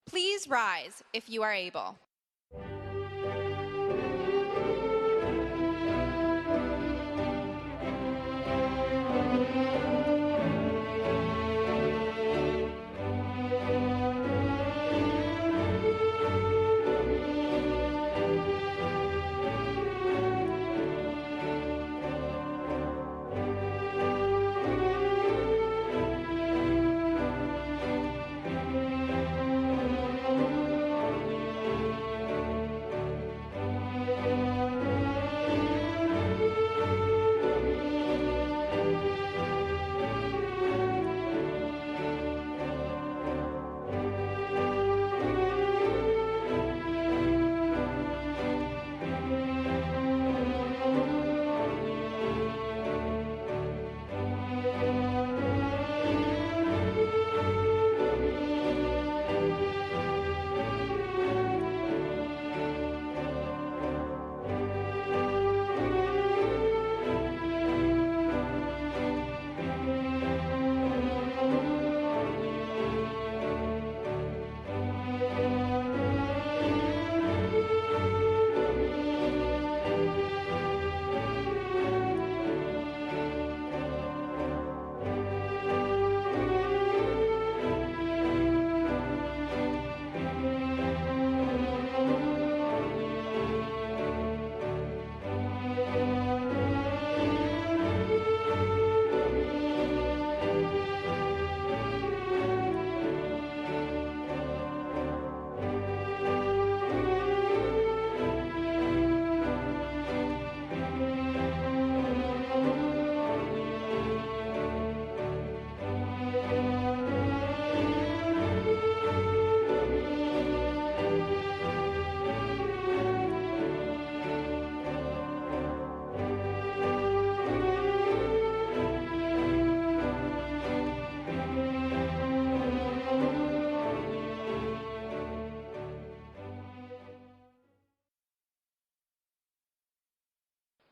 Please rise if you are able.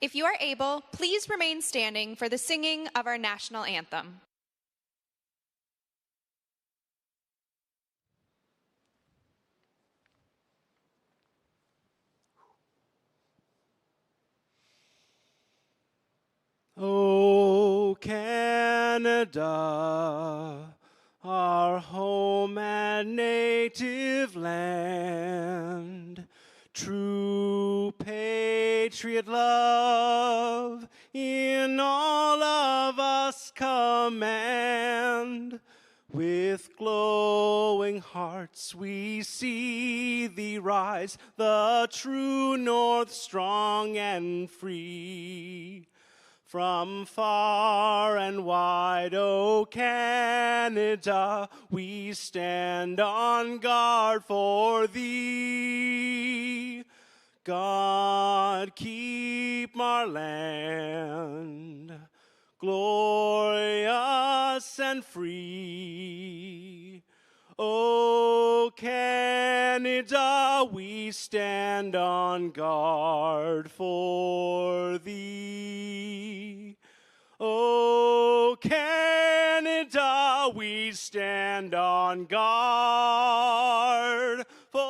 If you are able, please remain standing for the singing of our national anthem. O Canada, our home and native land, true patriot love in all of us command. With glowing hearts we see thee rise, the true north strong and free. From far and wide, O Canada, we stand on guard for thee. God keep our land glorious and free. O Canada, we stand on guard for thee. O Canada, we stand on guard for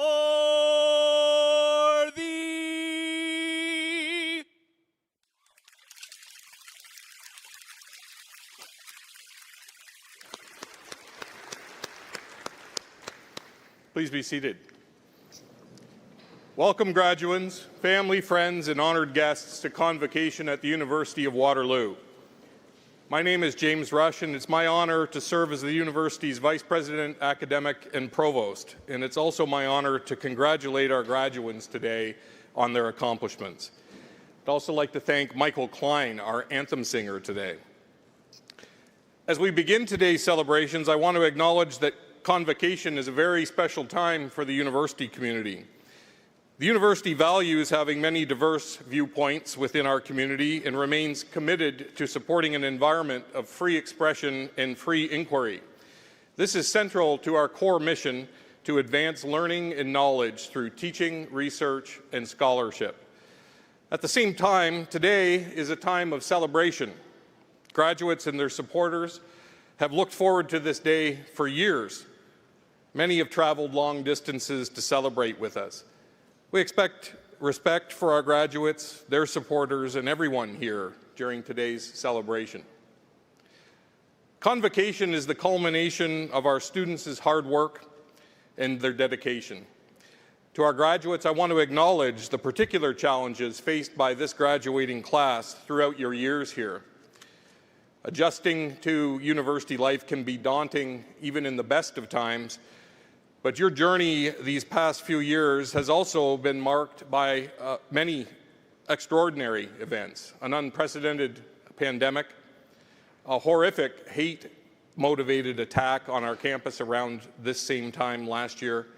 thee. Please be seated. Welcome, graduates, family, friends, and honored guests to Convocation at the University of Waterloo. My name is James Rush, and it's my honor to serve as the university's Vice President, Academic, and Provost. And it's also my honor to congratulate our graduates today on their accomplishments. I'd also like to thank Michael Klein, our anthem singer today. As we begin today's celebrations, I want to acknowledge that Convocation is a very special time for the university community. The university values having many diverse viewpoints within our community and remains committed to supporting an environment of free expression and free inquiry. This is central to our core mission to advance learning and knowledge through teaching, research, and scholarship. At the same time, today is a time of celebration. Graduates and their supporters have looked forward to this day for years. Many have traveled long distances to celebrate with us. We expect respect for our graduates, their supporters, and everyone here during today's celebration. Convocation is the culmination of our students' hard work and their dedication. To our graduates, I want to acknowledge the particular challenges faced by this graduating class throughout your years here. Adjusting to university life can be daunting even in the best of times, but your journey these past few years has also been marked by many extraordinary events: an unprecedented pandemic, a horrific hate-motivated attack on our campus around this same time last year,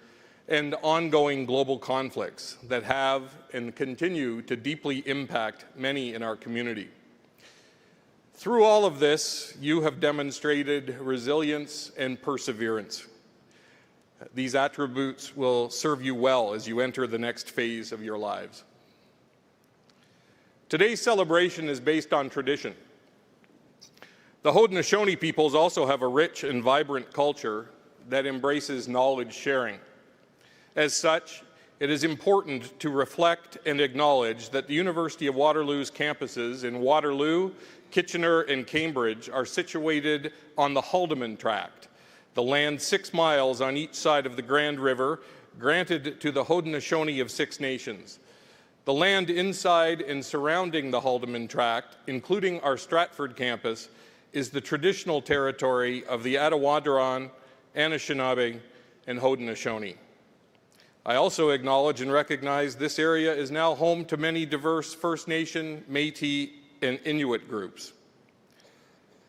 and ongoing global conflicts that have and continue to deeply impact many in our community. Through all of this, you have demonstrated resilience and perseverance. These attributes will serve you well as you enter the next phase of your lives. Today's celebration is based on tradition. The Haudenosaunee peoples also have a rich and vibrant culture that embraces knowledge sharing. As such, it is important to reflect and acknowledge that the University of Waterloo's campuses in Waterloo, Kitchener, and Cambridge are situated on the Haldimand Tract, the land 6 miles on each side of the Grand River, granted to the Haudenosaunee of 6 nations. The land inside and surrounding the Haldimand Tract, including our Stratford campus, is the traditional territory of the Attawadron, Anishinaabe, and Haudenosaunee. I also acknowledge and recognize this area is now home to many diverse First Nation, Métis, and Inuit groups.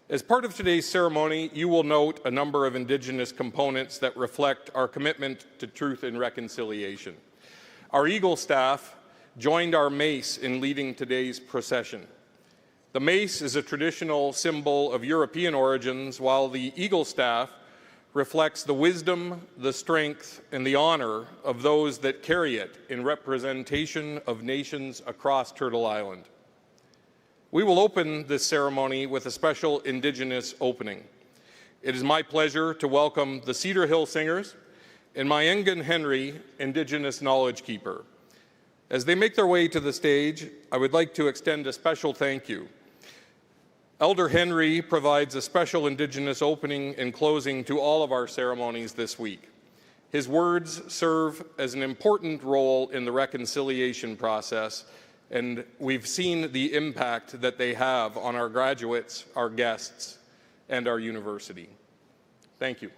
As part of today's ceremony, you will note a number of Indigenous components that reflect our commitment to truth and reconciliation. Our Eagle staff joined our mace in leading today's procession. The mace is a traditional symbol of European origins, while the Eagle staff reflects the wisdom, the strength, and the honor of those that carry it in representation of nations across Turtle Island. We will open this ceremony with a special Indigenous opening. It is my pleasure to welcome the Cedar Hill Singers and Mayengan Henry, Indigenous Knowledge Keeper. As they make their way to the stage, I would like to extend a special thank you. Elder Henry provides a special Indigenous opening and closing to all of our ceremonies this week. His words serve as an important role in the reconciliation process, and we've seen the impact that they have on our graduates, our guests, and our university. Thank you.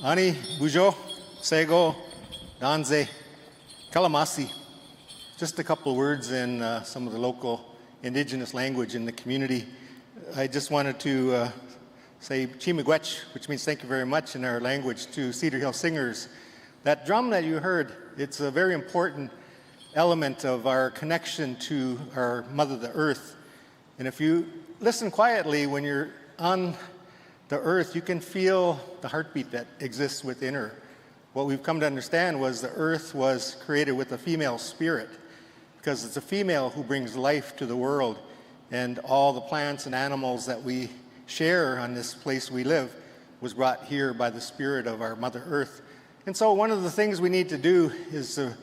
Ani, Bujo, Sego, Danze, Kalamasi. Just a couple of words in some of the local indigenous language in the community. I just wanted to say Chimigwech, which means thank you very much in our language, to Cedar Hill Singers. That drum that you heard, it's a very important element of our connection to our Mother, the Earth. And if you listen quietly when you're on the Earth, you can feel the heartbeat that exists within her. What we've come to understand was the Earth was created with a female spirit, because it's a female who brings life to the world, and all the plants and animals that we share on this place we live was brought here by the spirit of our Mother Earth. And so one of the things we need to do is to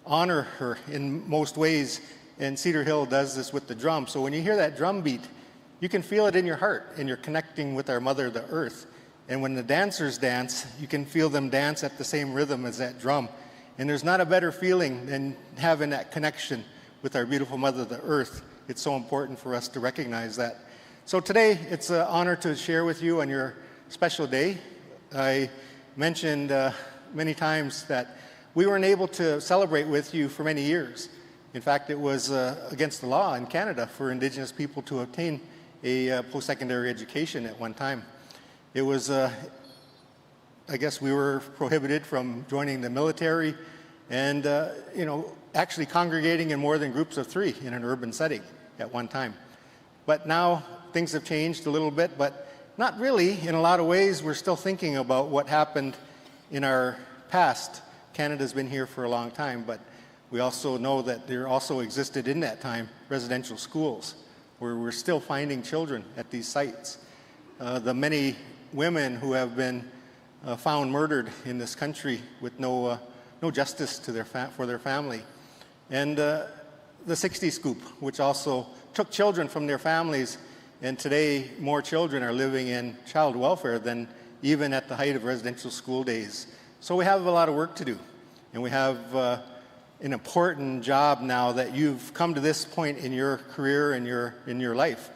honor her in most ways, and Cedar Hill does this with the drum. So when you hear that drum beat, you can feel it in your heart, and you're connecting with our Mother, the Earth. And when the dancers dance, you can feel them dance at the same rhythm as that drum. And there's not a better feeling than having that connection with our beautiful Mother, the Earth. It's so important for us to recognize that. So today, it's an honor to share with you on your special day. I mentioned many times that we weren't able to celebrate with you for many years. In fact, it was against the law in Canada for Indigenous people to obtain a post-secondary education at one time. It was, I guess we were prohibited from joining the military and, actually congregating in more than groups of 3 in an urban setting at one time. But now things have changed a little bit, but not really. In a lot of ways, we're still thinking about what happened in our past. Canada's been here for a long time, but we also know that there also existed in that time residential schools where we're still finding children at these sites. The many women who have been found murdered in this country with no justice to for their family. And the 60 Scoop, which also took children from their families, and today more children are living in child welfare than even at the height of residential school days. So we have a lot of work to do, and we have an important job now that you've come to this point in your career and in your life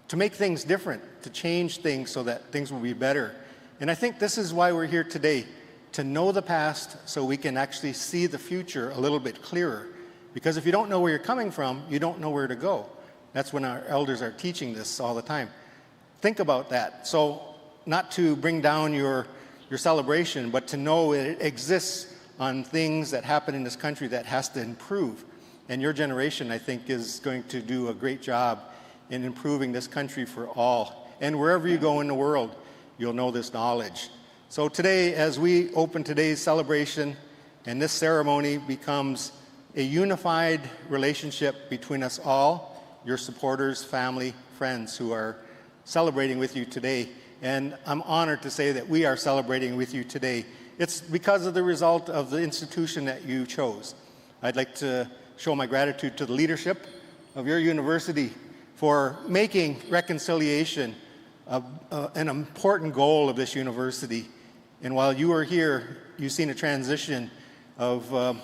to make things different, to change things so that things will be better. And I think this is why we're here today, to know the past so we can actually see the future a little bit clearer. Because if you don't know where you're coming from, you don't know where to go. That's when our elders are teaching this all the time. Think about that. So not to bring down your celebration, but to know it exists on things that happen in this country that has to improve. And your generation, I think, is going to do a great job in improving this country for all. And wherever you go in the world, you'll know this knowledge. So today, as we open today's celebration, and this ceremony becomes a unified relationship between us all, your supporters, family, friends who are celebrating with you today. And I'm honored to say that we are celebrating with you today. It's because of the result of the institution that you chose. I'd like to show my gratitude to the leadership of your university for making reconciliation an important goal of this university. And while you are here, you've seen a transition of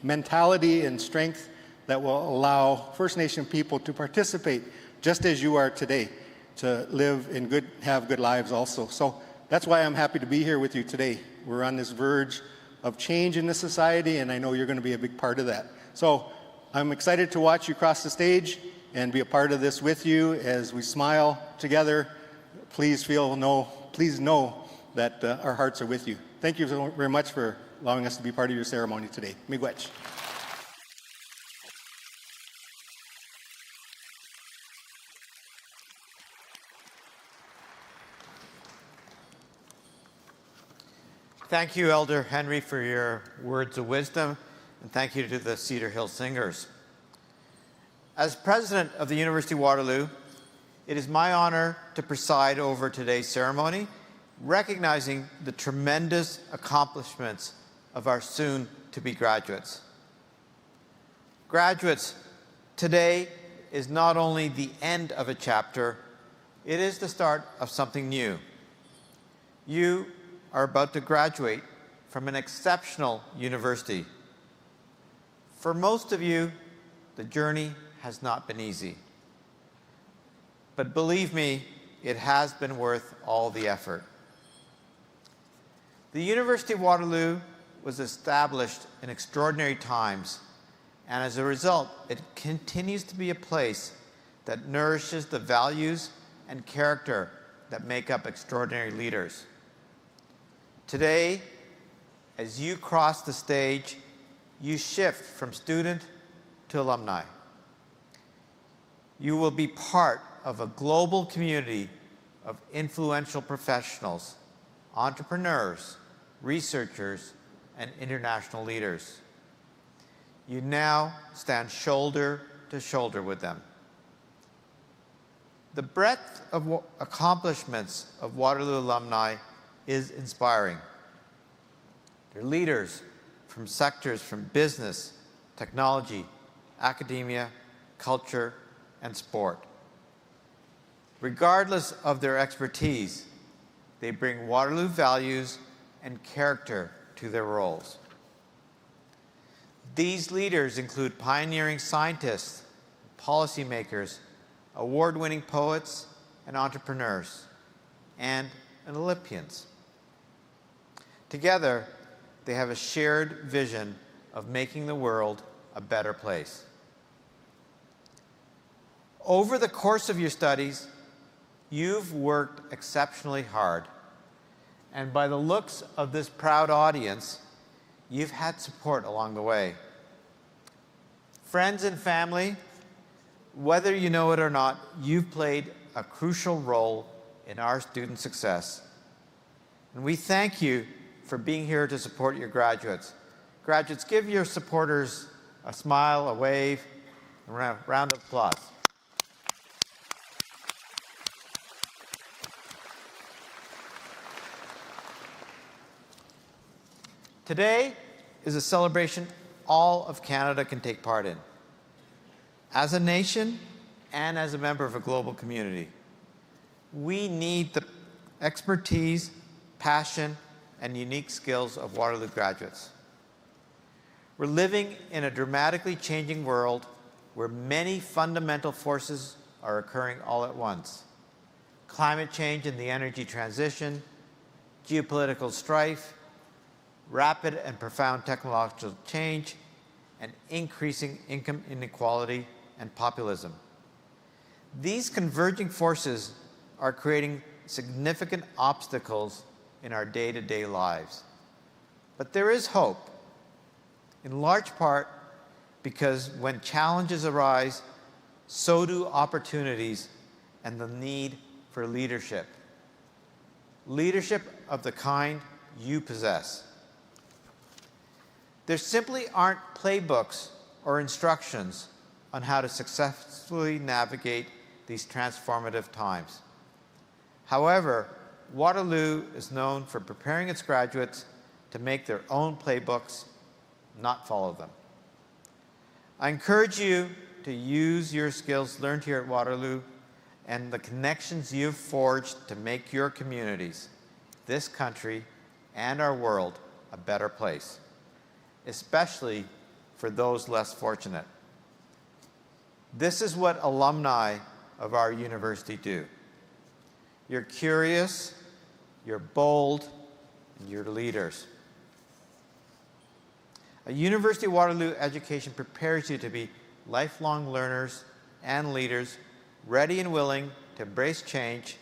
mentality and strength that will allow First Nation people to participate just as you are today, to live and have good lives also. So that's why I'm happy to be here with you today. We're on this verge of change in the society, and I know you're going to be a big part of that. So I'm excited to watch you cross the stage and be a part of this with you as we smile together. Please know that our hearts are with you. Thank you so very much for allowing us to be part of your ceremony today. Miigwech. Thank you, Elder Henry, for your words of wisdom, and thank you to the Cedar Hill Singers. As president of the University of Waterloo, it is my honor to preside over today's ceremony, recognizing the tremendous accomplishments of our soon-to-be graduates. Graduates, today is not only the end of a chapter, it is the start of something new. You are about to graduate from an exceptional university. For most of you, the journey has not been easy. But believe me, it has been worth all the effort. The University of Waterloo was established in extraordinary times, and as a result, it continues to be a place that nourishes the values and character that make up extraordinary leaders. Today, as you cross the stage, you shift from student to alumni. You will be part of a global community of influential professionals, entrepreneurs, researchers, and international leaders. You now stand shoulder to shoulder with them. The breadth of accomplishments of Waterloo alumni is inspiring. They're leaders from sectors from business, technology, academia, culture, and sport. Regardless of their expertise, they bring Waterloo values and character to their roles. These leaders include pioneering scientists, policymakers, award-winning poets and entrepreneurs, and Olympians. Together, they have a shared vision of making the world a better place. Over the course of your studies, you've worked exceptionally hard, and by the looks of this proud audience, you've had support along the way. Friends and family, whether you know it or not, you've played a crucial role in our student success. And we thank you for being here to support your graduates. Graduates, give your supporters a smile, a wave, a round of applause. Today is a celebration all of Canada can take part in, as a nation and as a member of a global community. We need the expertise, passion, and unique skills of Waterloo graduates. We're living in a dramatically changing world where many fundamental forces are occurring all at once. Climate change and the energy transition, geopolitical strife, rapid and profound technological change, and increasing income inequality and populism. These converging forces are creating significant obstacles in our day-to-day lives. But there is hope, in large part because when challenges arise, so do opportunities and the need for leadership. Leadership of the kind you possess. There simply aren't playbooks or instructions on how to successfully navigate these transformative times. However, Waterloo is known for preparing its graduates to make their own playbooks, not follow them. I encourage you to use your skills learned here at Waterloo and the connections you've forged to make your communities, this country, and our world a better place, especially for those less fortunate. This is what alumni of our university do. You're curious, you're bold, and you're leaders. A University of Waterloo education prepares you to be lifelong learners and leaders, ready and willing to embrace change,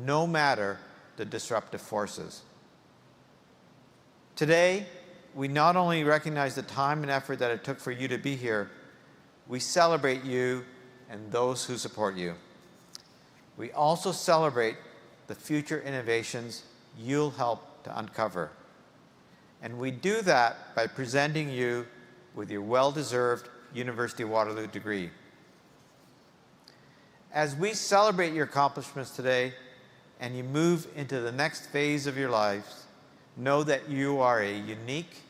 no matter the disruptive forces. Today, we not only recognize the time and effort that it took for you to be here, we celebrate you and those who support you. We also celebrate the future innovations you'll help to uncover. And we do that by presenting you with your well-deserved University of Waterloo degree. As we celebrate your accomplishments today and you move into the next phase of your lives, know that you are a unique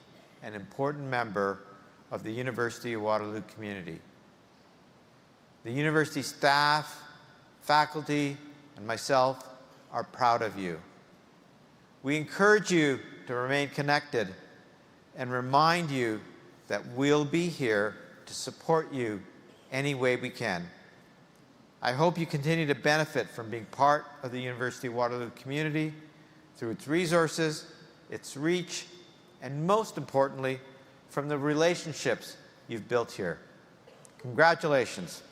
and important member of the University of Waterloo community. The university staff, faculty, and myself are proud of you. We encourage you to remain connected and remind you that we'll be here to support you any way we can. I hope you continue to benefit from being part of the University of Waterloo community through its resources, its reach, and most importantly, from the relationships you've built here. Congratulations.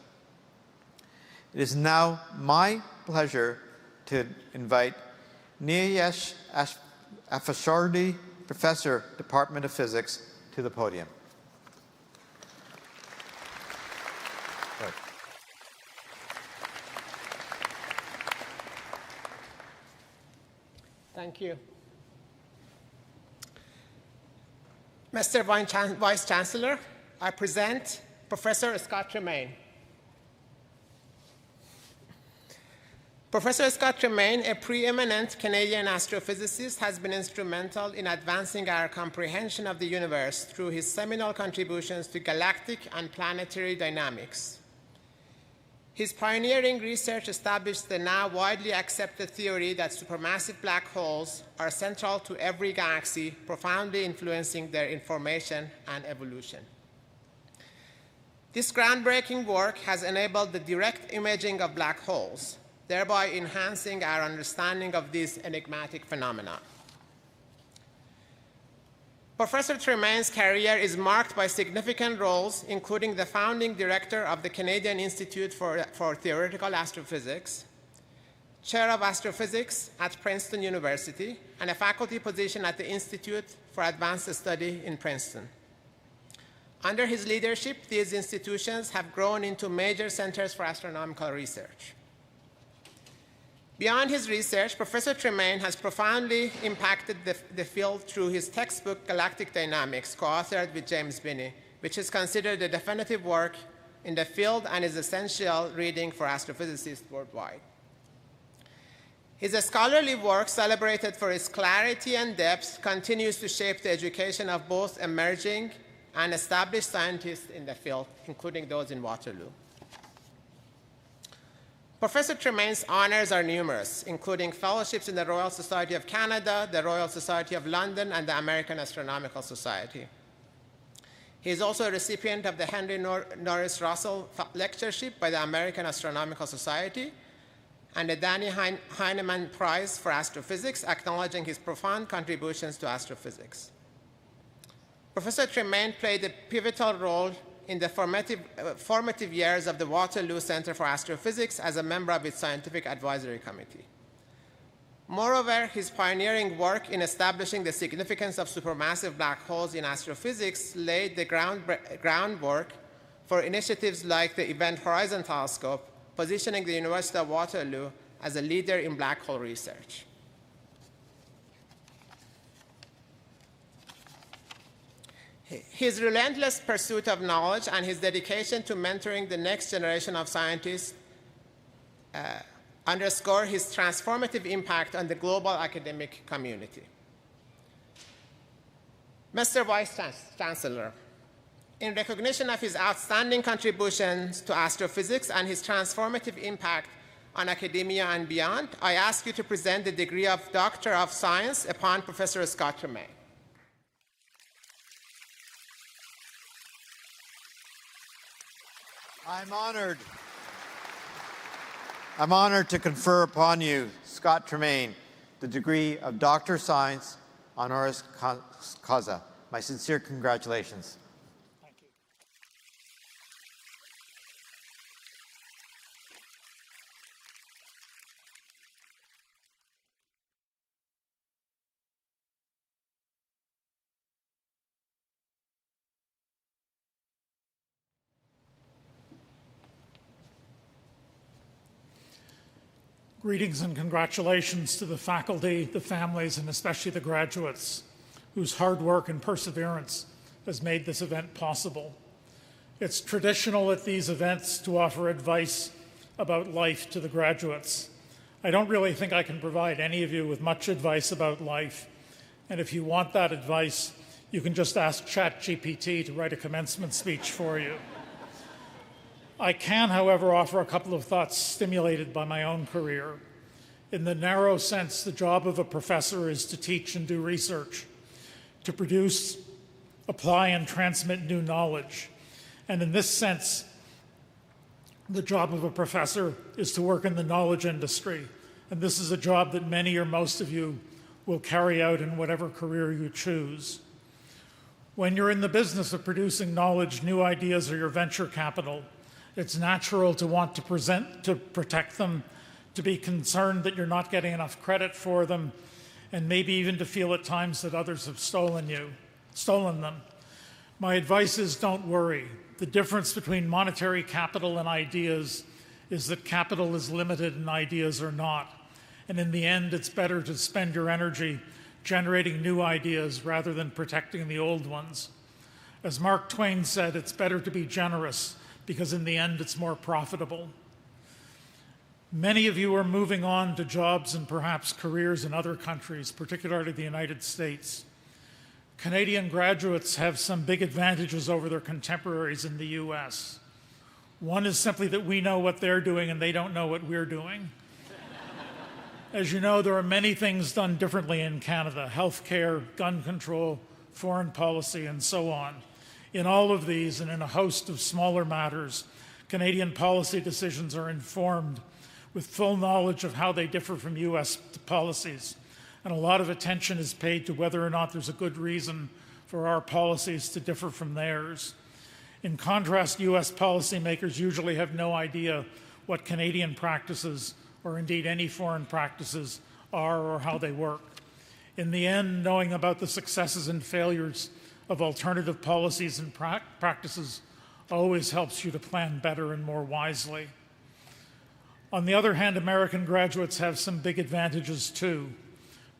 It is now my pleasure to invite Niyesh Afashardi, Professor, Department of Physics, to the podium. Right. Thank you. Mr. Vice Chancellor, I present Professor Scott Tremaine. Professor Scott Tremaine, a preeminent Canadian astrophysicist, has been instrumental in advancing our comprehension of the universe through his seminal contributions to galactic and planetary dynamics. His pioneering research established the now widely accepted theory that supermassive black holes are central to every galaxy, profoundly influencing their information and evolution. This groundbreaking work has enabled the direct imaging of black holes, thereby enhancing our understanding of these enigmatic phenomena. Professor Tremaine's career is marked by significant roles, including the founding director of the Canadian Institute for Theoretical Astrophysics, chair of astrophysics at Princeton University, and a faculty position at the Institute for Advanced Study in Princeton. Under his leadership, these institutions have grown into major centers for astronomical research. Beyond his research, Professor Tremaine has profoundly impacted the field through his textbook, Galactic Dynamics, co-authored with James Binney, which is considered the definitive work in the field and is essential reading for astrophysicists worldwide. His scholarly work, celebrated for its clarity and depth, continues to shape the education of both emerging and established scientists in the field, including those in Waterloo. Professor Tremaine's honors are numerous, including fellowships in the Royal Society of Canada, the Royal Society of London, and the American Astronomical Society. He is also a recipient of the Henry Norris Russell Lectureship by the American Astronomical Society and the Danny Heinemann Prize for Astrophysics, acknowledging his profound contributions to astrophysics. Professor Tremaine played a pivotal role in the formative years of the Waterloo Center for Astrophysics as a member of its scientific advisory committee. Moreover, his pioneering work in establishing the significance of supermassive black holes in astrophysics laid the groundwork for initiatives like the Event Horizon Telescope, positioning the University of Waterloo as a leader in black hole research. His relentless pursuit of knowledge and his dedication to mentoring the next generation of scientists underscore his transformative impact on the global academic community. Mr. Vice Chancellor, in recognition of his outstanding contributions to astrophysics and his transformative impact on academia and beyond, I ask you to present the degree of Doctor of Science upon Professor Scott Tremaine. I'm honored to confer upon you, Scott Tremaine, the degree of Doctor of Science honoris causa. My sincere congratulations. Thank you. Greetings and congratulations to the faculty, the families, and especially the graduates whose hard work and perseverance has made this event possible. It's traditional at these events to offer advice about life to the graduates. I don't really think I can provide any of you with much advice about life, and if you want that advice, you can just ask ChatGPT to write a commencement speech for you. I can, however, offer a couple of thoughts stimulated by my own career. In the narrow sense, the job of a professor is to teach and do research, to produce, apply, and transmit new knowledge. And in this sense, the job of a professor is to work in the knowledge industry. And this is a job that many or most of you will carry out in whatever career you choose. When you're in the business of producing knowledge, new ideas are your venture capital. It's natural to want to protect them, to be concerned that you're not getting enough credit for them, and maybe even to feel at times that others have stolen them. My advice is don't worry. The difference between monetary capital and ideas is that capital is limited and ideas are not. And in the end, it's better to spend your energy generating new ideas rather than protecting the old ones. As Mark Twain said, it's better to be generous because in the end, it's more profitable. Many of you are moving on to jobs and perhaps careers in other countries, particularly the United States. Canadian graduates have some big advantages over their contemporaries in the US. One is simply that we know what they're doing and they don't know what we're doing. As you know, there are many things done differently in Canada: healthcare, gun control, foreign policy, and so on. In all of these, and in a host of smaller matters, Canadian policy decisions are informed with full knowledge of how they differ from US policies. And a lot of attention is paid to whether or not there's a good reason for our policies to differ from theirs. In contrast, US policymakers usually have no idea what Canadian practices, or indeed any foreign practices, are or how they work. In the end, knowing about the successes and failures of alternative policies and practices always helps you to plan better and more wisely. On the other hand, American graduates have some big advantages too.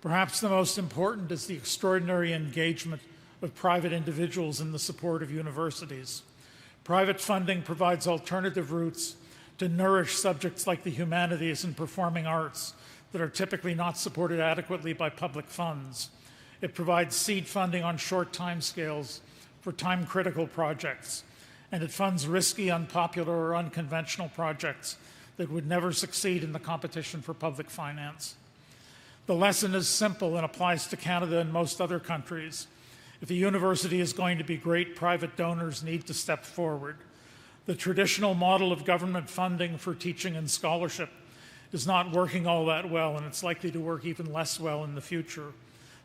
Perhaps the most important is the extraordinary engagement of private individuals in the support of universities. Private funding provides alternative routes to nourish subjects like the humanities and performing arts that are typically not supported adequately by public funds. It provides seed funding on short timescales for time-critical projects, and it funds risky, unpopular, or unconventional projects that would never succeed in the competition for public finance. The lesson is simple and applies to Canada and most other countries. If a university is going to be great, private donors need to step forward. The traditional model of government funding for teaching and scholarship is not working all that well, and it's likely to work even less well in the future.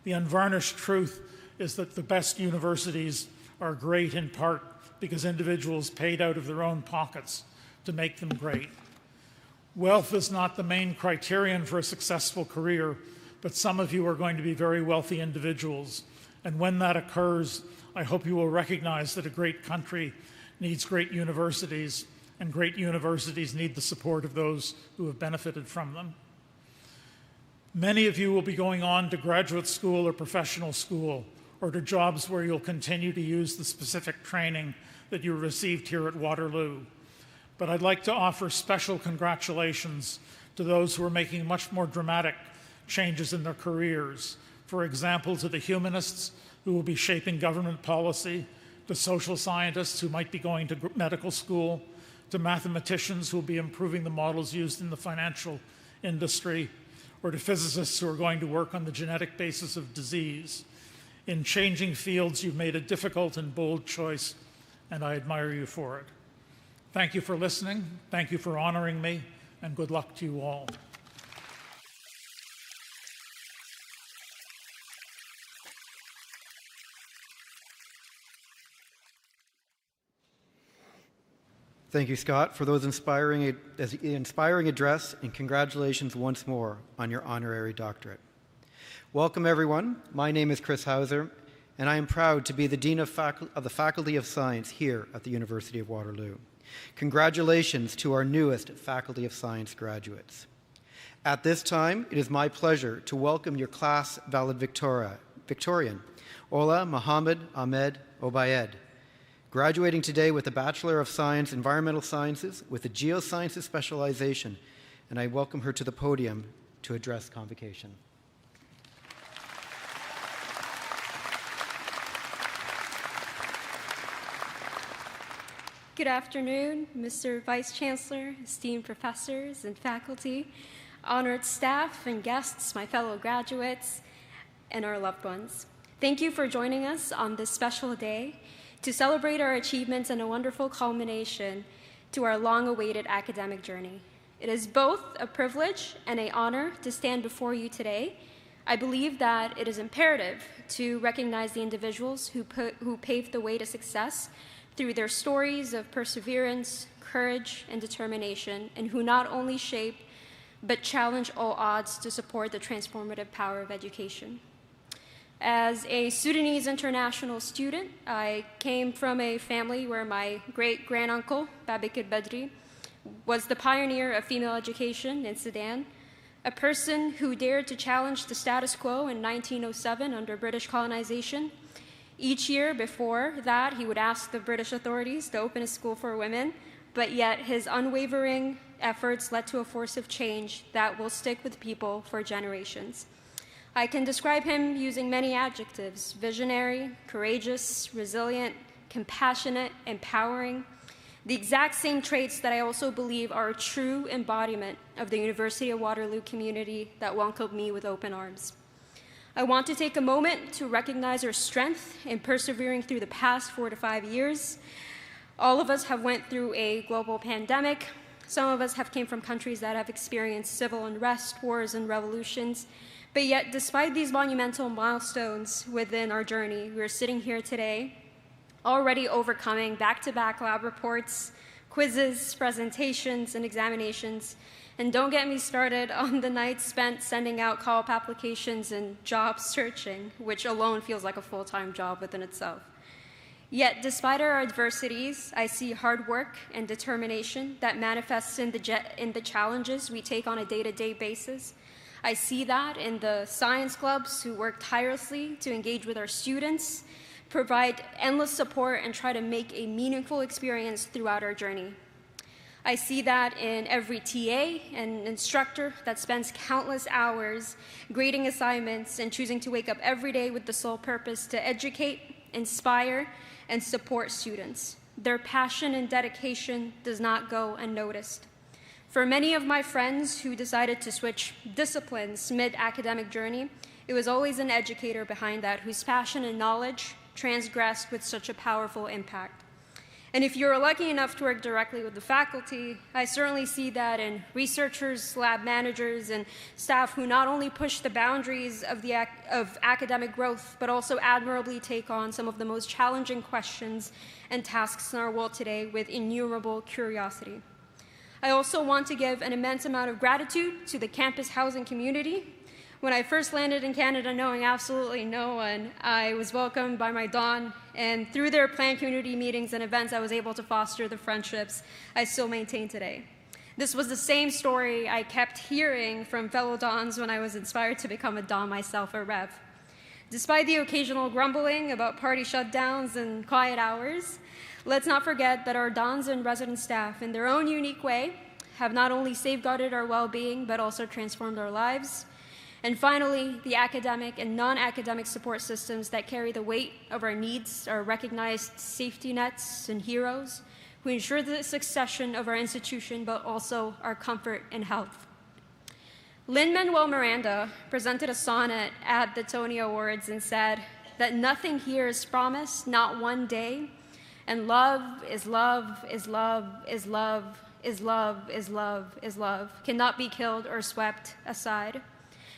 The unvarnished truth is that the best universities are great in part because individuals paid out of their own pockets to make them great. Wealth is not the main criterion for a successful career, but some of you are going to be very wealthy individuals. And when that occurs, I hope you will recognize that a great country needs great universities, and great universities need the support of those who have benefited from them. Many of you will be going on to graduate school or professional school, or to jobs where you'll continue to use the specific training that you received here at Waterloo. But I'd like to offer special congratulations to those who are making much more dramatic changes in their careers. For example, to the humanists who will be shaping government policy, to social scientists who might be going to medical school, to mathematicians who will be improving the models used in the financial industry, or to physicists who are going to work on the genetic basis of disease. In changing fields, you've made a difficult and bold choice, and I admire you for it. Thank you for listening, thank you for honoring me, and good luck to you all. Thank you, Scott, for those inspiring address, and congratulations once more on your honorary doctorate. Welcome, everyone. My name is Chris Hauser, and I am proud to be the Dean of the Faculty of Science here at the University of Waterloo. Congratulations to our newest Faculty of Science graduates. At this time, it is my pleasure to welcome your class valedictorian, Ola Mohammed Ahmed Obayed, graduating today with a Bachelor of Science, Environmental Sciences with a Geosciences specialization, and I welcome her to the podium to address Convocation. Good afternoon, Mr. Vice Chancellor, esteemed professors and faculty, honored staff and guests, my fellow graduates, and our loved ones. Thank you for joining us on this special day to celebrate our achievements and a wonderful culmination to our long-awaited academic journey. It is both a privilege and an honor to stand before you today. I believe that it is imperative to recognize the individuals who paved the way to success through their stories of perseverance, courage, and determination, and who not only shape but challenge all odds to support the transformative power of education. As a Sudanese international student, I came from a family where my great-granduncle, Babakir Badri, was the pioneer of female education in Sudan, a person who dared to challenge the status quo in 1907 under British colonization. Each year before that, he would ask the British authorities to open a school for women, but yet his unwavering efforts led to a force of change that will stick with people for generations. I can describe him using many adjectives: visionary, courageous, resilient, compassionate, empowering, the exact same traits that I also believe are a true embodiment of the University of Waterloo community that welcomed me with open arms. I want to take a moment to recognize our strength in persevering through the past 4 to 5 years. All of us have went through a global pandemic. Some of us have came from countries that have experienced civil unrest, wars, and revolutions. But yet, despite these monumental milestones within our journey, we're sitting here today already overcoming back-to-back lab reports, quizzes, presentations, and examinations. And don't get me started on the nights spent sending out call-up applications and job searching, which alone feels like a full-time job within itself. Yet, despite our adversities, I see hard work and determination that manifests in the challenges we take on a day-to-day basis. I see that in the science clubs who work tirelessly to engage with our students, provide endless support, and try to make a meaningful experience throughout our journey. I see that in every TA and instructor that spends countless hours grading assignments and choosing to wake up every day with the sole purpose to educate, inspire, and support students. Their passion and dedication does not go unnoticed. For many of my friends who decided to switch disciplines mid-academic journey, it was always an educator behind that whose passion and knowledge transgressed with such a powerful impact. And if you're lucky enough to work directly with the faculty, I certainly see that in researchers, lab managers, and staff who not only push the boundaries of academic growth, but also admirably take on some of the most challenging questions and tasks in our world today with innumerable curiosity. I also want to give an immense amount of gratitude to the campus housing community. When I first landed in Canada, knowing absolutely no one, I was welcomed by my Don, and through their planned community meetings and events, I was able to foster the friendships I still maintain today. This was the same story I kept hearing from fellow Dons when I was inspired to become a Don myself, a Rev. Despite the occasional grumbling about party shutdowns and quiet hours, let's not forget that our Dons and resident staff, in their own unique way, have not only safeguarded our well-being, but also transformed our lives. And finally, the academic and non-academic support systems that carry the weight of our needs are recognized safety nets and heroes who ensure the succession of our institution, but also our comfort and health. Lin-Manuel Miranda presented a sonnet at the Tony Awards and said that nothing here is promised, not one day, and love is love is love is love is love is love is love, cannot be killed or swept aside.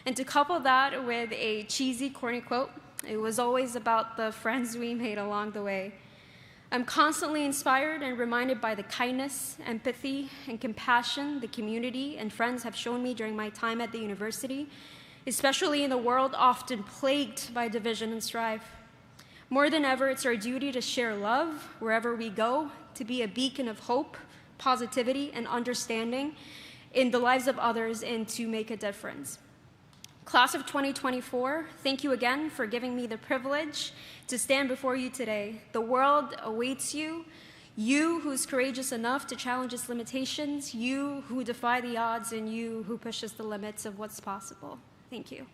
And to couple that with a cheesy, corny quote, it was always about the friends we made along the way. I'm constantly inspired and reminded by the kindness, empathy, and compassion the community and friends have shown me during my time at the university, especially in a world often plagued by division and strife. More than ever, it's our duty to share love wherever we go, to be a beacon of hope, positivity, and understanding in the lives of others, and to make a difference. Class of 2024, thank you again for giving me the privilege to stand before you today. The world awaits you, you who's courageous enough to challenge its limitations, you who defy the odds, and you who pushes the limits of what's possible. Thank you.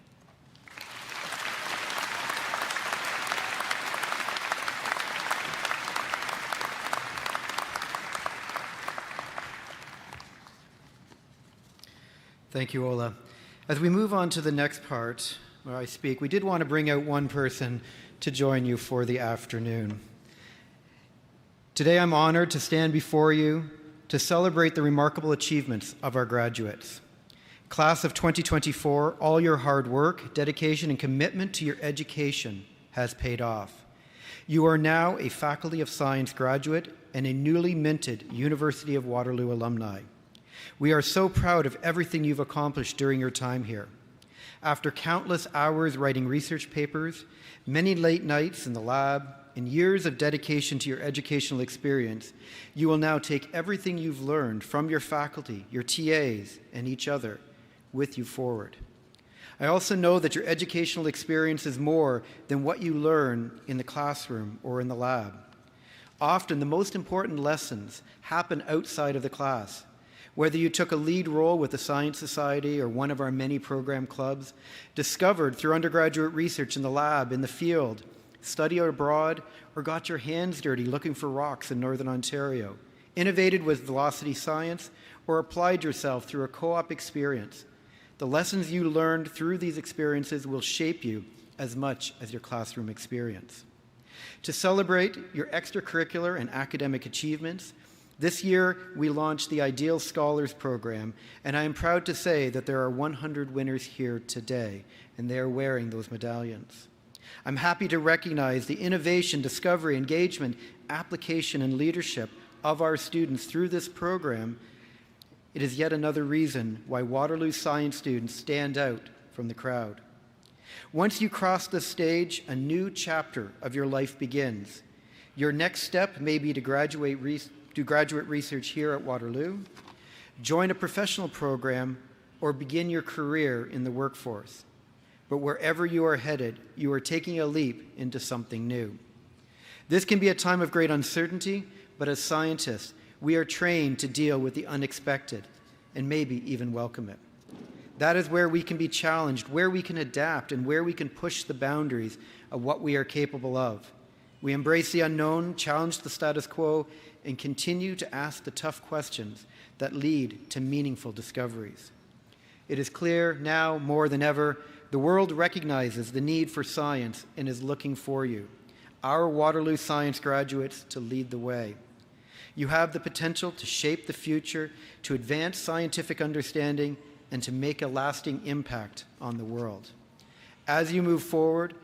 Thank you, Ola. As we move on to the next part where I speak, we did want to bring out one person to join you for the afternoon. Today I'm honored to stand before you to celebrate the remarkable achievements of our graduates. Class of 2024, all your hard work, dedication, and commitment to your education has paid off. You are now a Faculty of Science graduate and a newly minted University of Waterloo alumni. We are so proud of everything you've accomplished during your time here. After countless hours writing research papers, many late nights in the lab, and years of dedication to your educational experience, you will now take everything you've learned from your faculty, your TAs, and each other with you forward. I also know that your educational experience is more than what you learn in the classroom or in the lab. Often, the most important lessons happen outside of the class. Whether you took a lead role with the Science Society or one of our many program clubs, discovered through undergraduate research in the lab, in the field, studied abroad, or got your hands dirty looking for rocks in Northern Ontario, innovated with Velocity Science, or applied yourself through a co-op experience, the lessons you learned through these experiences will shape you as much as your classroom experience. To celebrate your extracurricular and academic achievements, this year we launched the Ideal Scholars Program, and I am proud to say that there are 100 winners here today, and they are wearing those medallions. I'm happy to recognize the innovation, discovery, engagement, application, and leadership of our students through this program. It is yet another reason why Waterloo Science students stand out from the crowd. Once you cross the stage, a new chapter of your life begins. Your next step may be to do graduate research here at Waterloo, join a professional program, or begin your career in the workforce. But wherever you are headed, you are taking a leap into something new. This can be a time of great uncertainty, but as scientists, we are trained to deal with the unexpected and maybe even welcome it. That is where we can be challenged, where we can adapt, and where we can push the boundaries of what we are capable of. We embrace the unknown, challenge the status quo, and continue to ask the tough questions that lead to meaningful discoveries. It is clear now more than ever, the world recognizes the need for science and is looking for you, our Waterloo Science graduates, to lead the way. You have the potential to shape the future, to advance scientific understanding, and to make a lasting impact on the world. As you move forward,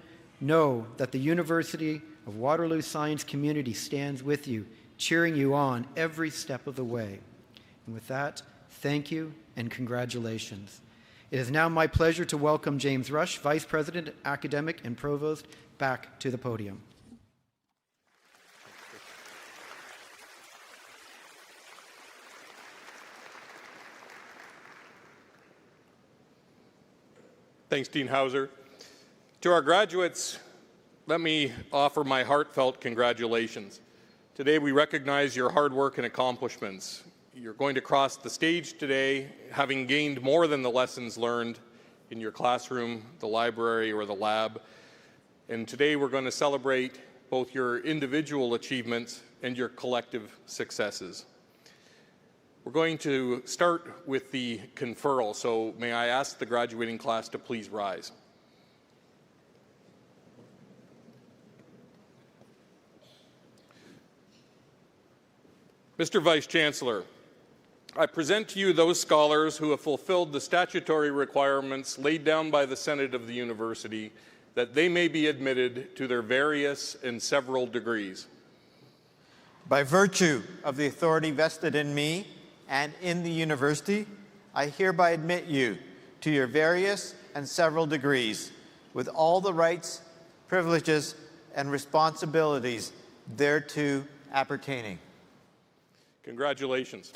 know that the University of Waterloo Science community stands with you, cheering you on every step of the way. And with that, thank you and congratulations. It is now my pleasure to welcome James Rush, Vice President, Academic and Provost, back to the podium. Thanks, Dean Hauser. To our graduates, let me offer my heartfelt congratulations. Today we recognize your hard work and accomplishments. You're going to cross the stage today having gained more than the lessons learned in your classroom, the library, or the lab. And today we're going to celebrate both your individual achievements and your collective successes. We're going to start with the conferral, so may I ask the graduating class to please rise. Mr. Vice Chancellor, I present to you those scholars who have fulfilled the statutory requirements laid down by the Senate of the University that they may be admitted to their various and several degrees. By virtue of the authority vested in me and in the University, I hereby admit you to your various and several degrees with all the rights, privileges, and responsibilities thereto appertaining. Congratulations.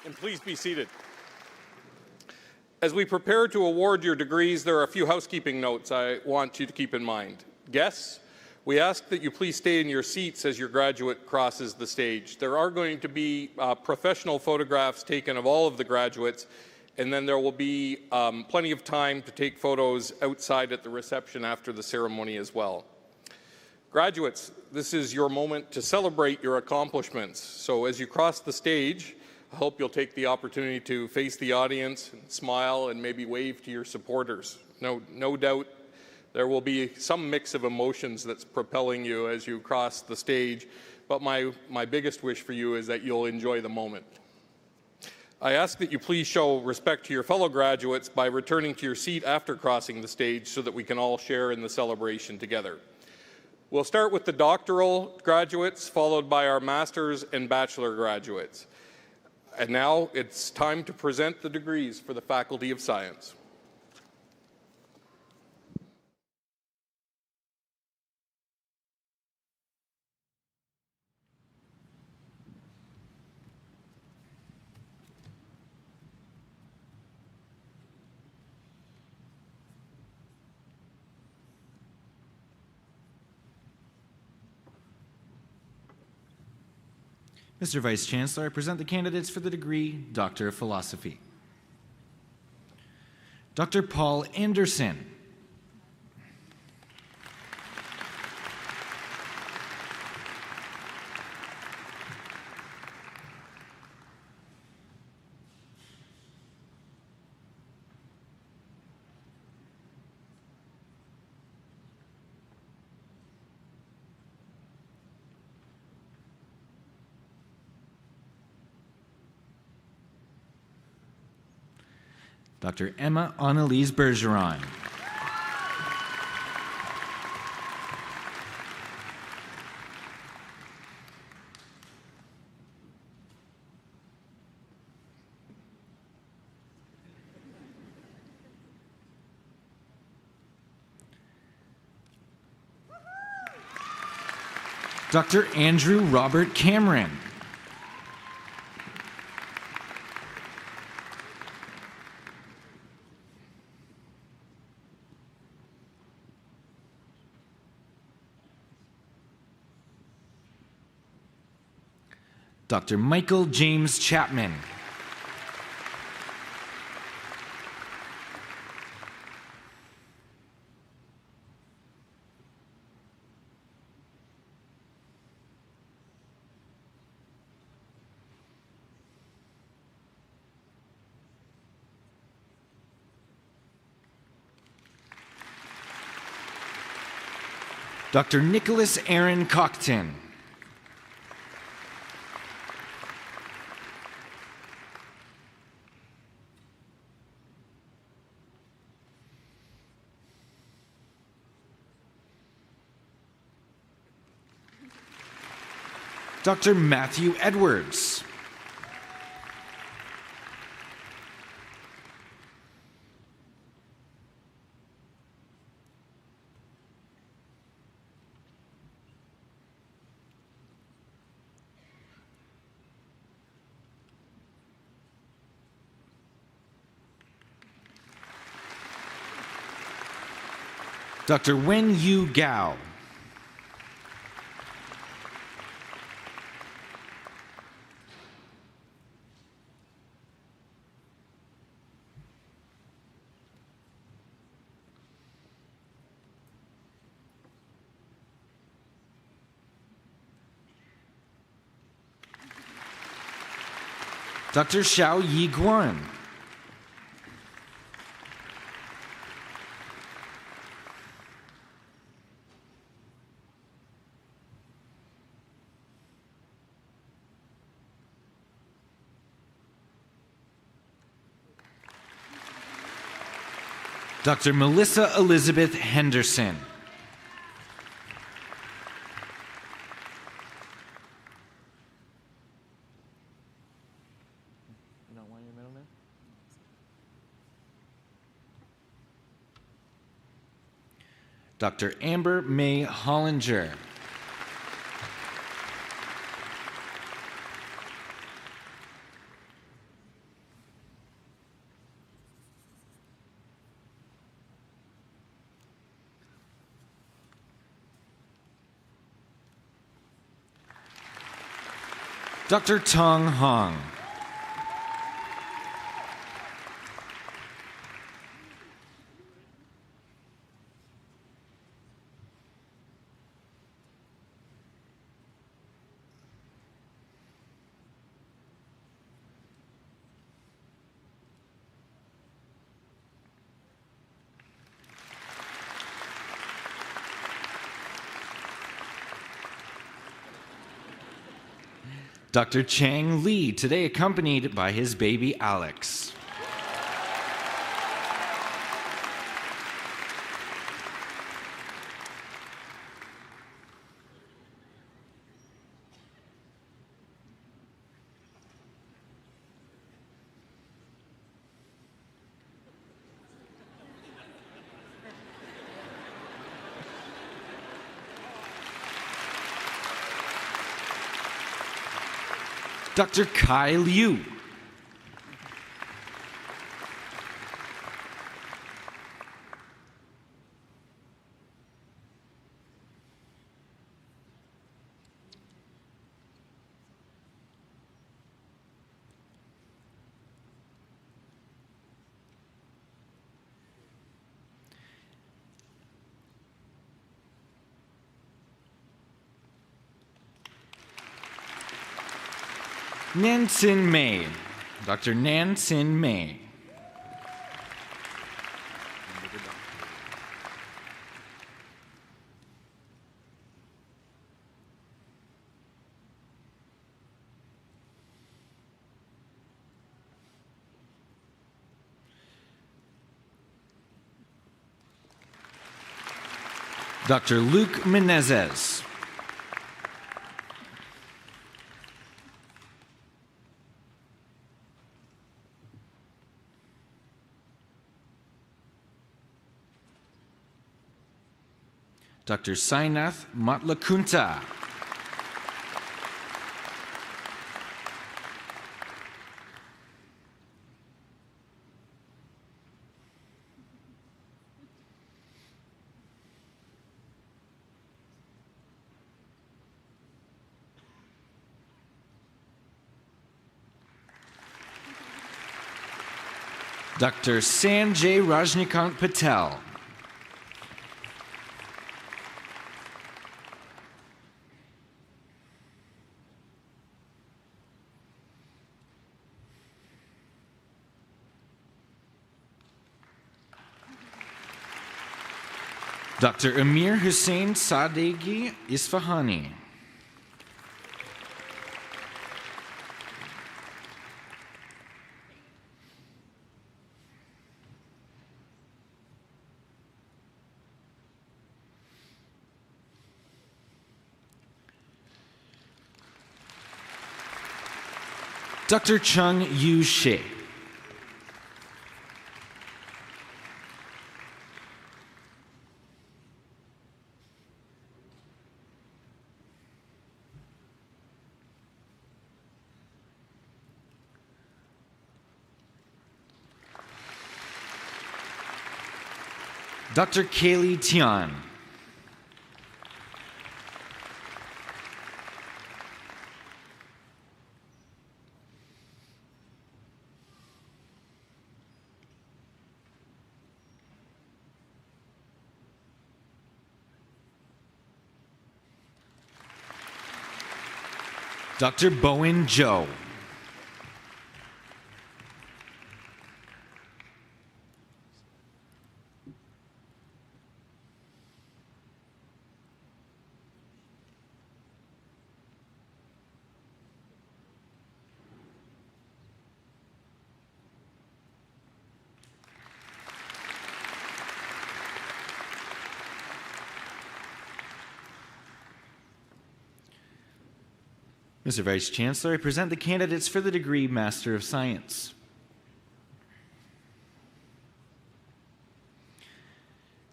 And please be seated. As we prepare to award your degrees, there are a few housekeeping notes I want you to keep in mind. Guests, we ask that you please stay in your seats as your graduate crosses the stage. There are going to be professional photographs taken of all of the graduates, and then there will be plenty of time to take photos outside at the reception after the ceremony as well. Graduates, this is your moment to celebrate your accomplishments. So as you cross the stage, I hope you'll take the opportunity to face the audience and smile and maybe wave to your supporters. No doubt there will be some mix of emotions that's propelling you as you cross the stage, but my biggest wish for you is that you'll enjoy the moment. I ask that you please show respect to your fellow graduates by returning to your seat after crossing the stage so that we can all share in the celebration together. We'll start with the doctoral graduates, followed by our master's and bachelor graduates. And now it's time to present the degrees for the Faculty of Science. Mr. Vice Chancellor, I present the candidates for the degree Doctor of Philosophy. Dr. Paul Anderson. Dr. Emma Annalise Bergeron. Dr. Andrew Robert Cameron. Dr. Michael James Chapman. Dr. Nicholas Aaron Cockton. Dr. Matthew Edwards. Dr. Wen Yu Gao. Dr. Xiao Yi Guan. Dr. Melissa Elizabeth Henderson. Dr. Amber May Hollinger. Dr. Tong Hong. Dr. Chang Lee, today accompanied by his baby Alex. Dr. Kai Liu. Nan Sin Mei. Dr. Nan Sin Mei. Dr. Luke Menezes. Dr. Sainath Matlakunta. Dr. Sanjay Rajnikant Patel. Dr. Amir Hussain Sadeghi Isfahani. Dr. Chung Yu She. Dr. Kaylee Tian. Dr. Bowen Joe. Mr. Vice Chancellor, I present the candidates for the degree Master of Science.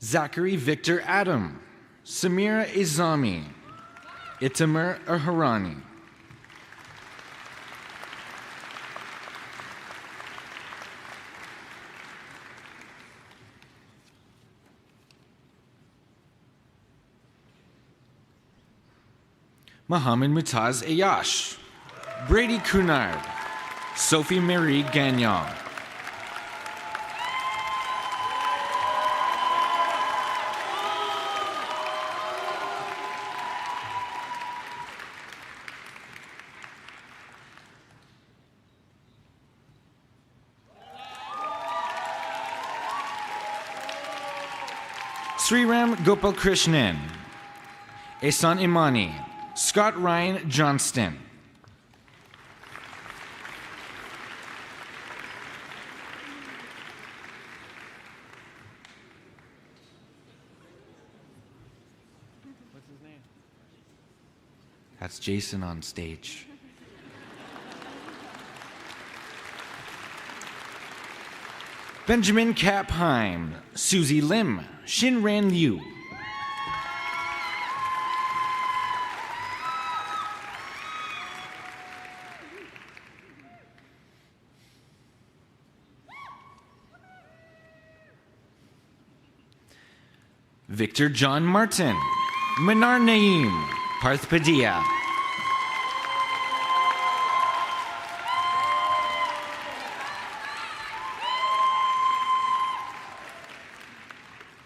Zachary Victor Adam, Samira Izami, Itamar Aharani. Mohamed Mutaz Ayash, Brady Cunard, Sophie Marie Gagnon. Sriram Gopalkrishnan, Ehsan Imani, Scott Ryan Johnston. What's his name? That's Jason on stage. Benjamin Kapheim, Susie Lim, Shinran Liu. Victor John Martin, Manar Naeem, Parth Padilla.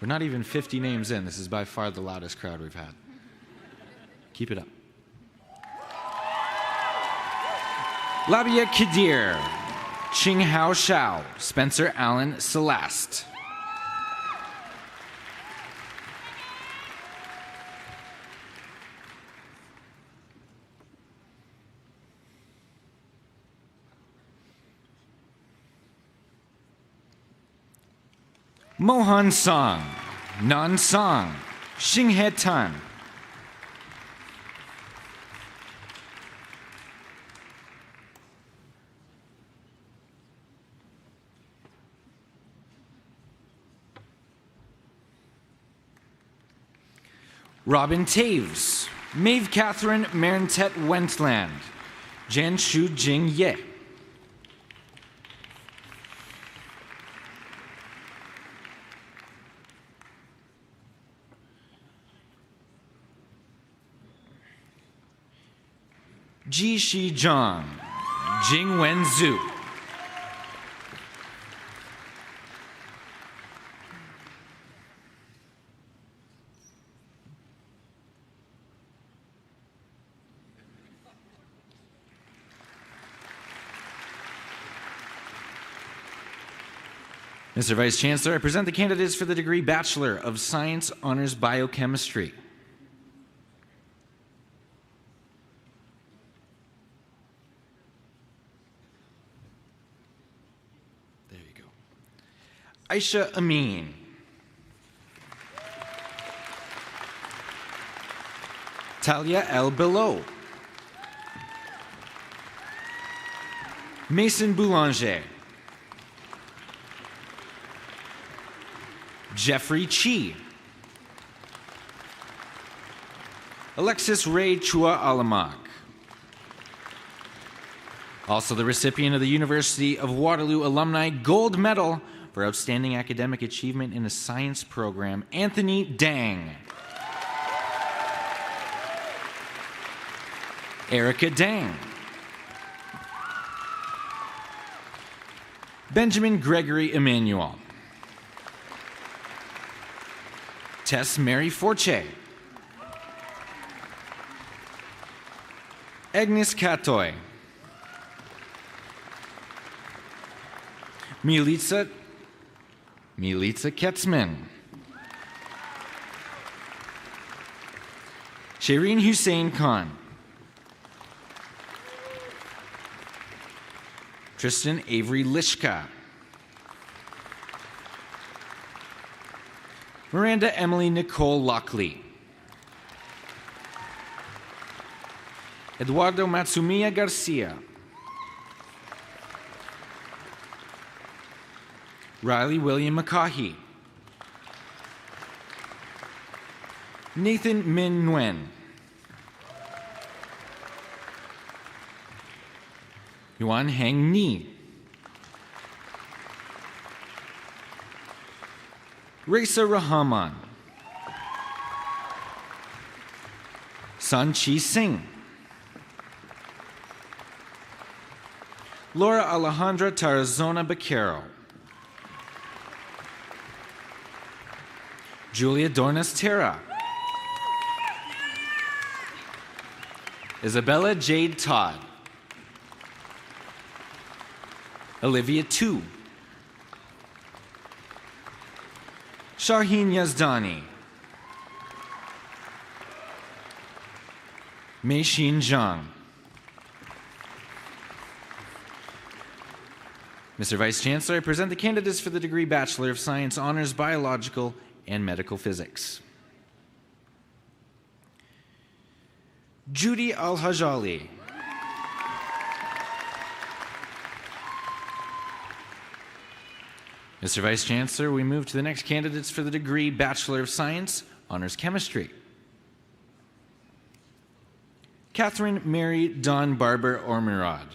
We're not even 50 names in. This is by far the loudest crowd we've had. Keep it up. Labia Kadir, Ching Hao Shao, Spencer Allen Celeste. Mohan Song, Nan Song, Xinghe Tan. Robin Taves, Maeve Catherine Marentet Wentland, Jan Shu Jing Ye. Ji Shi Zhang, Jing Wen Zhu. Mr. Vice Chancellor, I present the candidates for the degree Bachelor of Science, Honors Biochemistry. There you go. Aisha Amin. Talia El Belot. Mason Boulanger. Jeffrey Chi. Alexis Ray Chua Alamak. Also the recipient of the University of Waterloo Alumni Gold Medal for Outstanding Academic Achievement in a Science Program, Anthony Dang. Erica Dang. Benjamin Gregory Emmanuel. Tess Mary Forche. Agnes Katoy. Milica Ketzman. Shireen Hussein Khan. Tristan Avery Lishka. Miranda Emily Nicole Lockley. Eduardo Matsumiya Garcia. Riley William McCaughey. Nathan Min Nguyen. Yuan Heng Ni. Raisa Rahman. Sanchi Singh. Laura Alejandra Tarazona Becerro. Julia Dornas Terra. Isabella Jade Todd. Olivia Tu. Shaheen Yazdani. Mei Xin Zhang. Mr. Vice Chancellor, I present the candidates for the degree Bachelor of Science, Honors Biological and Medical Physics. Judy Al-Hajali. Mr. Vice Chancellor, we move to the next candidates for the degree Bachelor of Science, Honors Chemistry. Catherine Mary Dawn Barber Ormerod.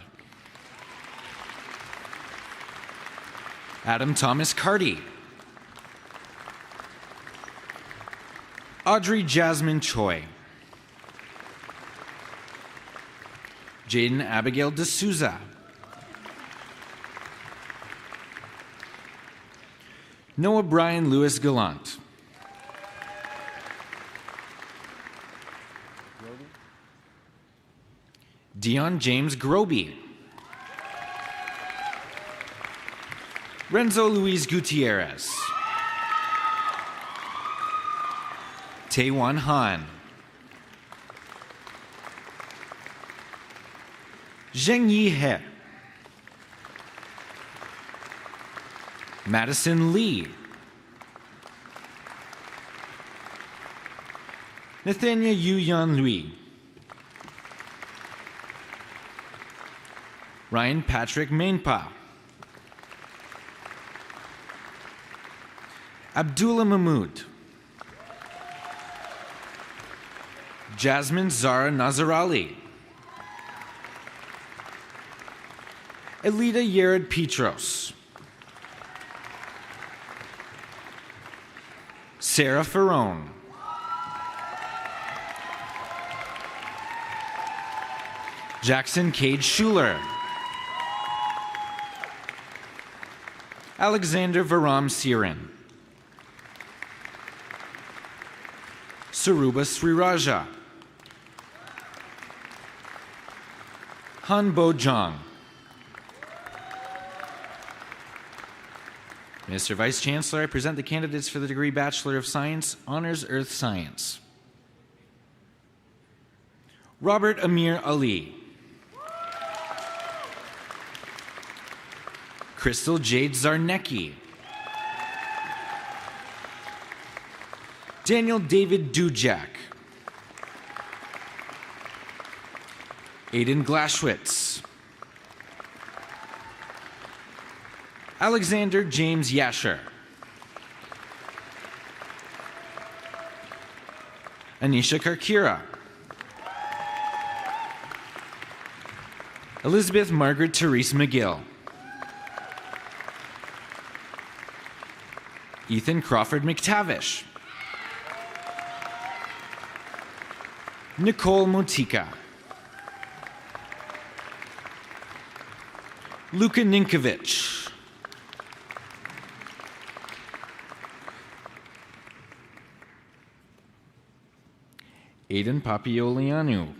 Adam Thomas Carty. Audrey Jasmine Choi. Jaden Abigail D'Souza. Noah Brian Lewis Gallant. Dion James Groby. Renzo Luis Gutierrez. Taewon Han. Zheng Yi He. Madison Lee. Nathania Yu Yan Lui. Ryan Patrick Mainpa. Abdullah Mahmood. Jasmine Zara Nazarali. Elida Yared Petros. Sarah Ferrone. Jackson Cade Schuler. Alexander Varam Sirin. Saruba Sriraja. Han Bo Jong. Mr. Vice Chancellor, I present the candidates for the degree Bachelor of Science, Honors Earth Science. Robert Amir Ali. Crystal Jade Zarnecki. Daniel David Dujak. Aiden Glashwitz. Alexander James Yasher. Anisha Karkira. Elizabeth Margaret Therese McGill. Ethan Crawford McTavish. Nicole Motika. Luka Ninkovich. Aiden Papiolianu.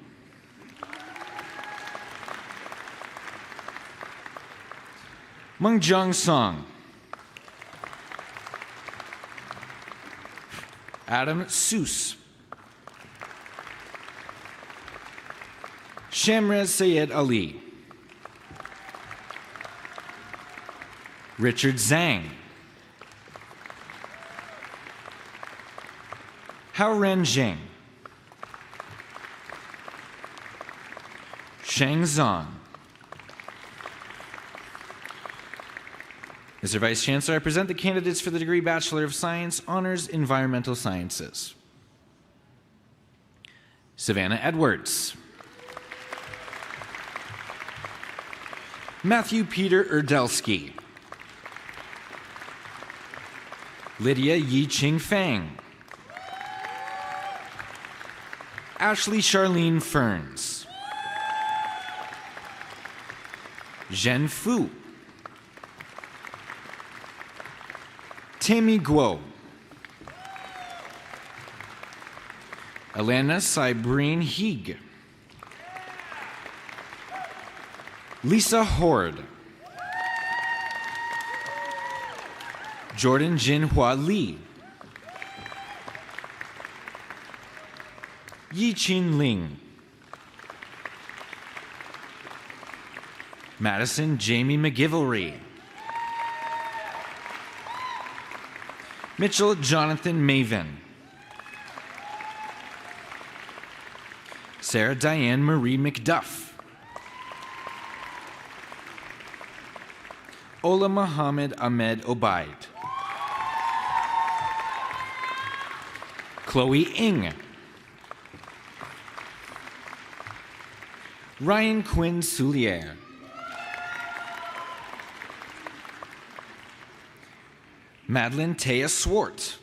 Mungjong Song. Adam Seuss. Shamrez Sayed Ali. Richard Zhang. Hao Ren Zheng. Shang Zong. Mr. Vice Chancellor, I present the candidates for the degree Bachelor of Science, Honors Environmental Sciences. Savannah Edwards. Matthew Peter Erdelsky. Lydia Yi Ching Fang. Ashley Charlene Ferns. Zhen Fu. Tammy Guo. Elena Cybreen Heeg. Lisa Horde. Jordan Jinhua Lee. Yi Qin Ling. Madison Jamie McGivelry. Mitchell Jonathan Maven. Sarah Diane Marie McDuff. Ola Muhammad Ahmed Obaid. Chloe Ng. Ryan Quinn Soulier. Madeline Taya Swart.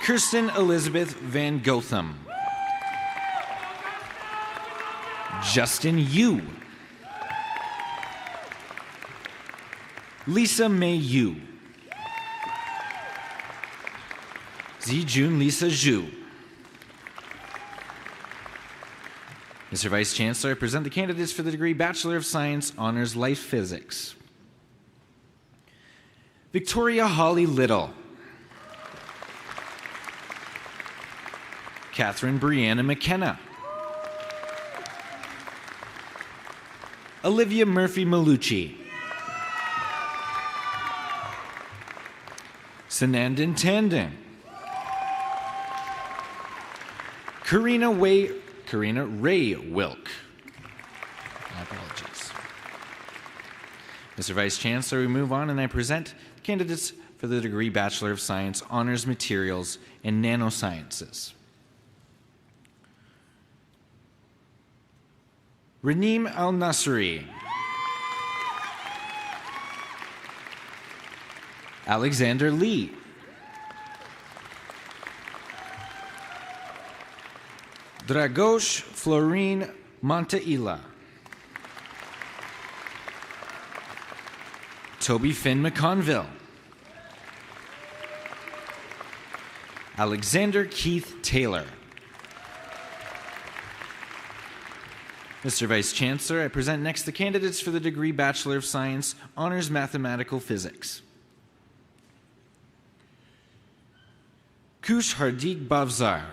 Kirsten Elizabeth Van Gotham. Justin Yu. Lisa May Yu. Zijun Lisa Zhu. Mr. Vice Chancellor, I present the candidates for the degree Bachelor of Science, Honors Life Physics. Victoria Holly Little. Catherine Brianna McKenna. Olivia Murphy Malucci. Sanandan Tandon. Karina Ray Wilk. My apologies. Mr. Vice Chancellor, we move on and I present candidates for the degree Bachelor of Science, Honors Materials and Nanosciences. Raneem Al-Nasri. Alexander Lee. Dragosh Florine Monteila. Toby Finn McConville. Alexander Keith Taylor. Mr. Vice Chancellor, I present next the candidates for the degree Bachelor of Science, Honors Mathematical Physics. Kush Hardik Bavzar.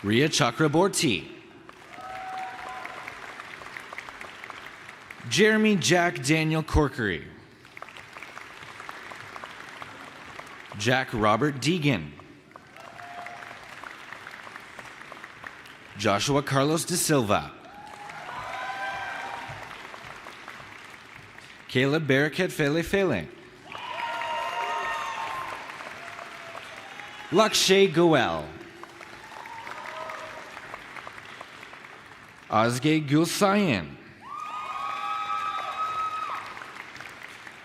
Ria Chakraborty. Jeremy Jack Daniel Corkery. Jack Robert Deegan. Joshua Carlos de Silva. Caleb Baraket Fele Fele. Lakshay Goel. Ozge Gulsayan.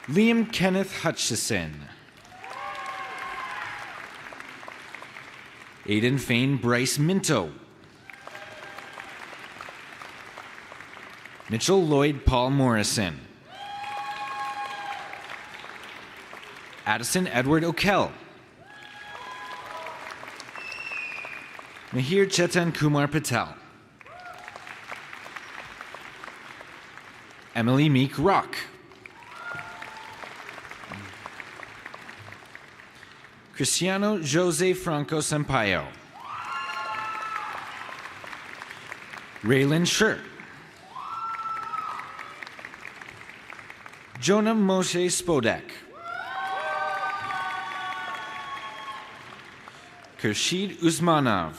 Liam Kenneth Hutchison. Aidan Fane Bryce Minto. Mitchell Lloyd Paul Morrison. Addison Edward O'Kell. Mahir Chetan Kumar Patel. Emily Meek Rock. Cristiano Jose Franco Sampaio. Raylan Schur. Jonah Moshe Spodek. Khurshid Usmanov.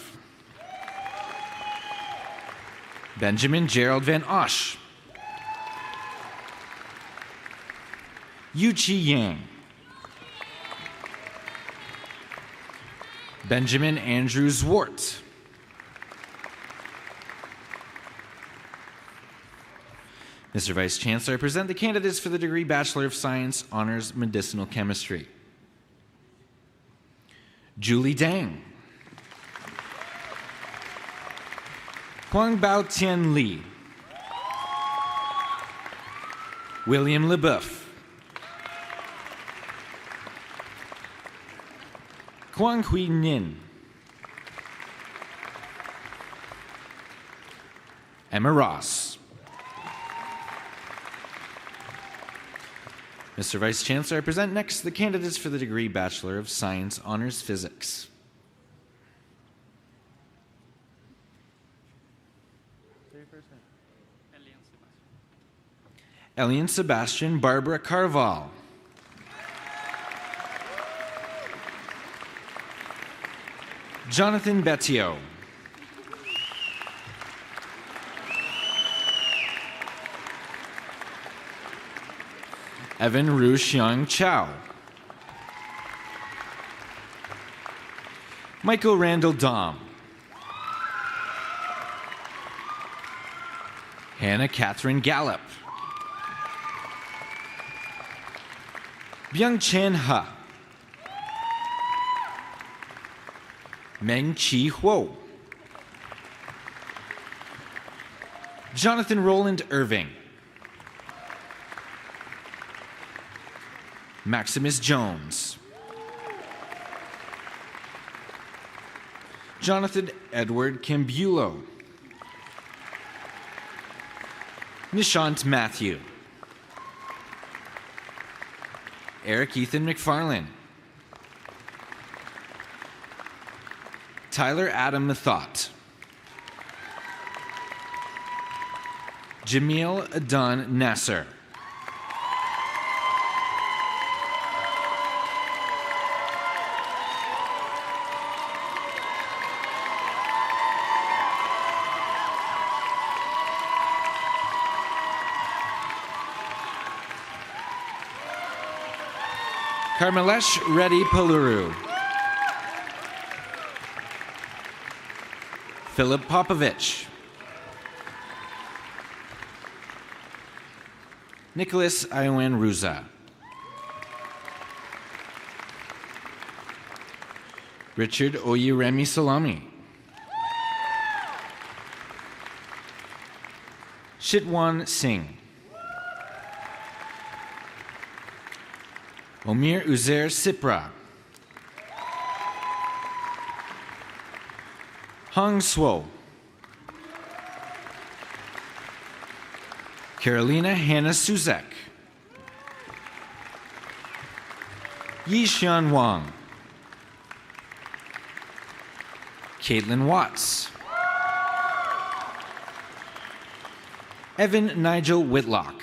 Benjamin Gerald Van Osh. Yuchi Yang. Benjamin Andrew Zwart. Mr. Vice Chancellor, I present the candidates for the degree Bachelor of Science, Honors Medicinal Chemistry. Julie Dang. Huang Bao Tian Li. William LeBeuf. Kwang Hui Nin. Emma Ross. Mr. Vice Chancellor, I present next the candidates for the degree Bachelor of Science, Honors Physics. Elian Sebastian Barbara Carval. Jonathan Bettio. Evan Ru Xiang Chow. Michael Randall Dom. Hannah Catherine Gallup. Byung Chan Ha. Meng Chi Huo. Jonathan Roland Irving. Maximus Jones. Jonathan Edward Cambulo. Nishant Matthew. Eric Ethan McFarlane. Tyler Adam Mathot. Jamil Adan Nasser. Karmalesh Reddy Paluru. Philip Popovich. Nicholas Iowan Ruza. Richard Oyuremi Salami. Shitwan Singh. Omir Uzair Sipra. Hong Suo. Carolina Hannah Suzek. Yixian Wang. Caitlin Watts. Evan Nigel Whitlock.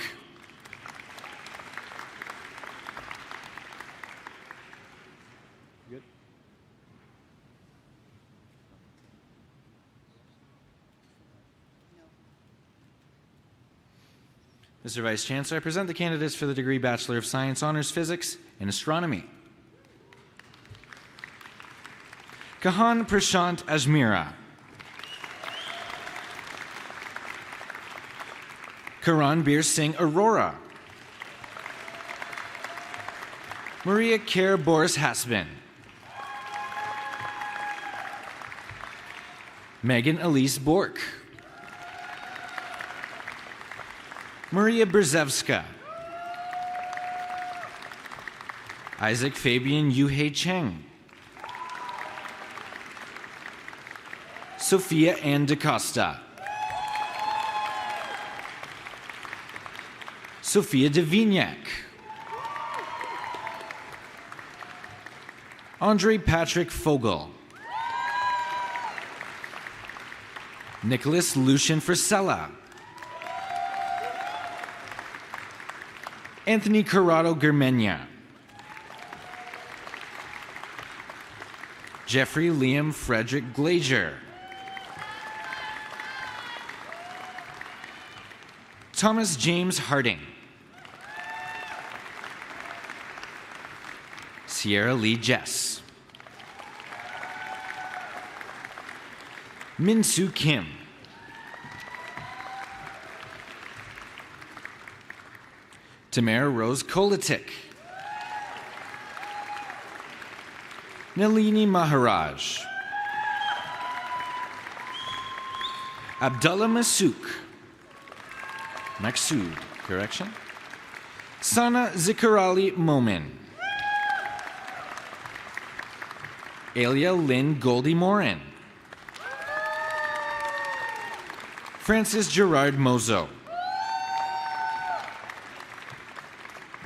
Mr. Vice Chancellor, I present the candidates for the degree Bachelor of Science, Honors Physics, and Astronomy. Kahan Prashant Ajmira. Karan Bir Singh Aurora. Maria Kerr Boris Hasbin. Megan Elise Bork. Maria Brzezewska. Isaac Fabian Yuhei Cheng. Sophia Ann DaCosta. Sophia Davignac. Andre Patrick Fogel. Nicholas Lucian Frisella. Anthony Corrado Germenia. Jeffrey Liam Frederick Glazier. Thomas James Harding. Sierra Lee Jess. Min-Soo Kim. Tamara Rose Kolitik. Nalini Maharaj. Abdullah Masook. Maksud, correction. Sana Zikarali Momin. Alia Lynn Goldie Morin. Francis Gerard Mozo.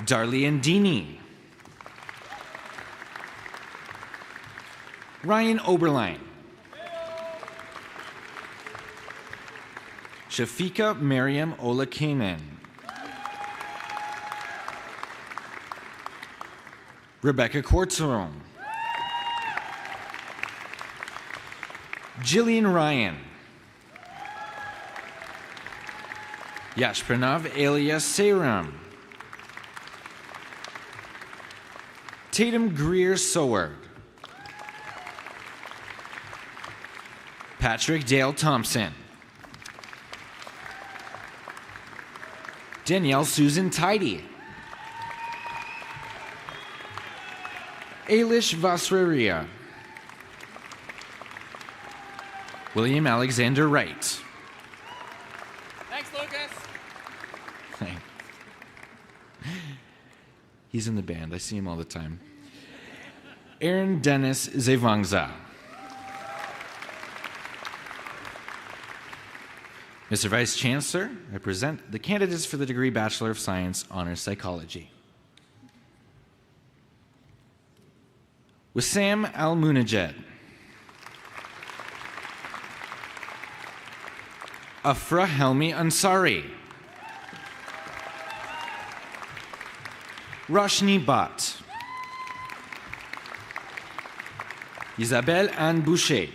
Darlie Andini. Ryan Oberlein. Shafika Mariam Olakanen. Rebecca Quartzeron. Jillian Ryan. Yashpranav Elias Seiram. Tatum Greer Soward. Patrick Dale Thompson. Danielle Susan Tidy. Ailish Vasraria. William Alexander Wright. Thanks, Lucas. He's in the band. I see him all the time. Aaron Dennis Zevangza. Mr. Vice Chancellor, I present the candidates for the degree Bachelor of Science, Honors Psychology. Wissam Al-Munajed. Afra Helmi Ansari. Roshni Bhatt. Isabelle Anne Boucher.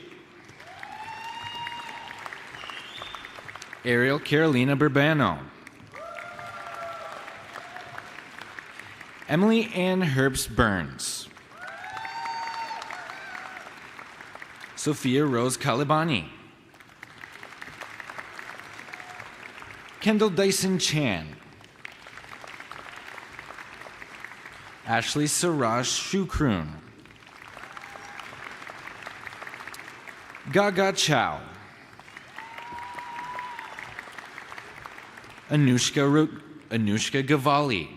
Ariel Carolina Burbano. Emily Ann Herbst Burns. Sophia Rose Kalibani. Kendall Dyson Chan. Ashley Siraj Shukroon. Gaga Chow. Anushka Gavali.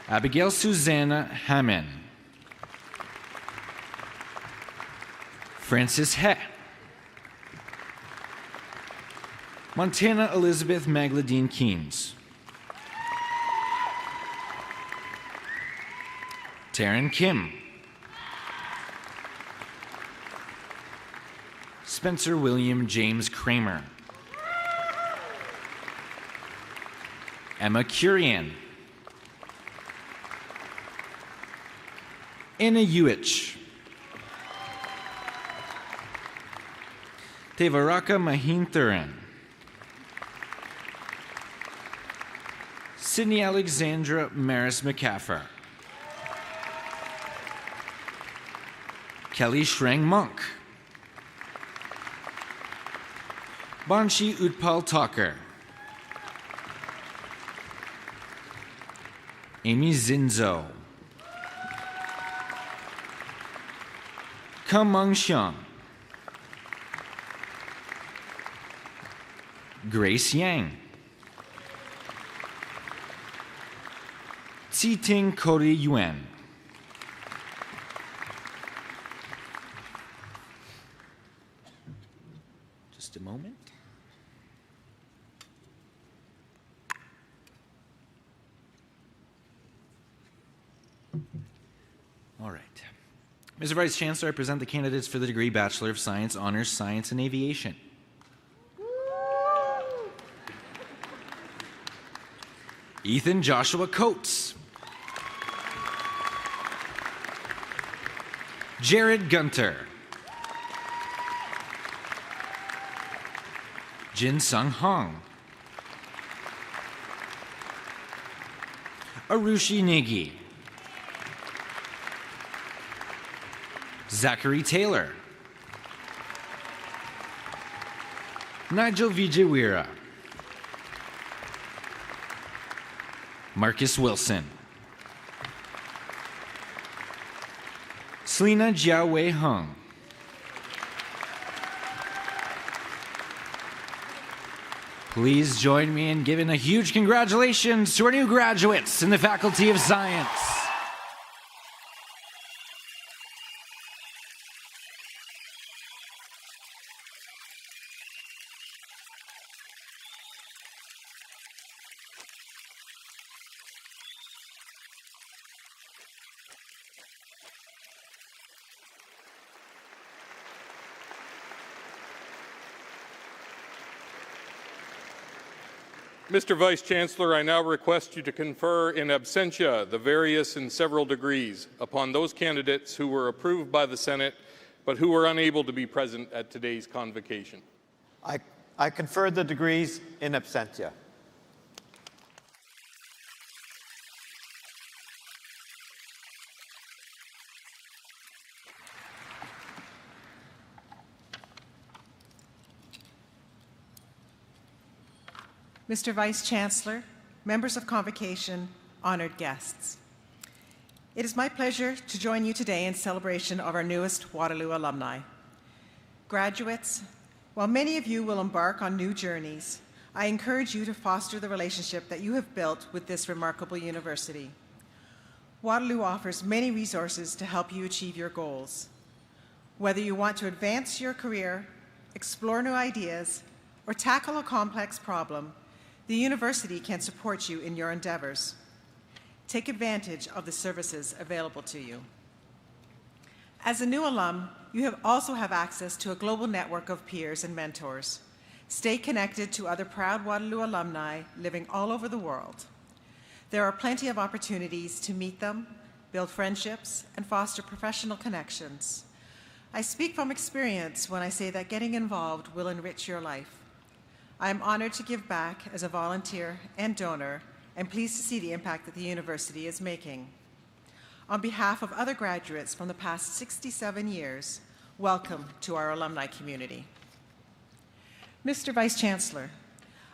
Abigail Susanna Hammond. Francis He. Montana Elizabeth Magladine Keens. Taryn Kim. Spencer William James Kramer. Emma Curian. Anna Uich. Tevaraka Mahintharan. Sydney Alexandra Maris McCaffer. Kelly Shreng Monk. Banshi Utpal Talker. Amy Zinzo. Kamang Xiang. Grace Yang. Tsiting Cody Yuan. Just a moment. All right. Mr. Vice Chancellor, I present the candidates for the degree Bachelor of Science, Honors Science and Aviation. Ethan Joshua Coates. Jared Gunter. Jin Sung Hong. Arushi Negi. Zachary Taylor. Nigel Vijayweera. Marcus Wilson. Selena Jiawei Hung. Please join me in giving a huge congratulations to our new graduates in the Faculty of Science. Mr. Vice Chancellor, I now request you to confer in absentia the various and several degrees upon those candidates who were approved by the Senate but who were unable to be present at today's convocation. I confer the degrees in absentia. Mr. Vice Chancellor, members of Convocation, honored guests. It is my pleasure to join you today in celebration of our newest Waterloo alumni. Graduates, while many of you will embark on new journeys, I encourage you to foster the relationship that you have built with this remarkable university. Waterloo offers many resources to help you achieve your goals. Whether you want to advance your career, explore new ideas, or tackle a complex problem, the university can support you in your endeavors. Take advantage of the services available to you. As a new alum, you also have access to a global network of peers and mentors. Stay connected to other proud Waterloo alumni living all over the world. There are plenty of opportunities to meet them, build friendships, and foster professional connections. I speak from experience when I say that getting involved will enrich your life. I am honored to give back as a volunteer and donor, and pleased to see the impact that the university is making. On behalf of other graduates from the past 67 years, welcome to our alumni community. Mr. Vice Chancellor,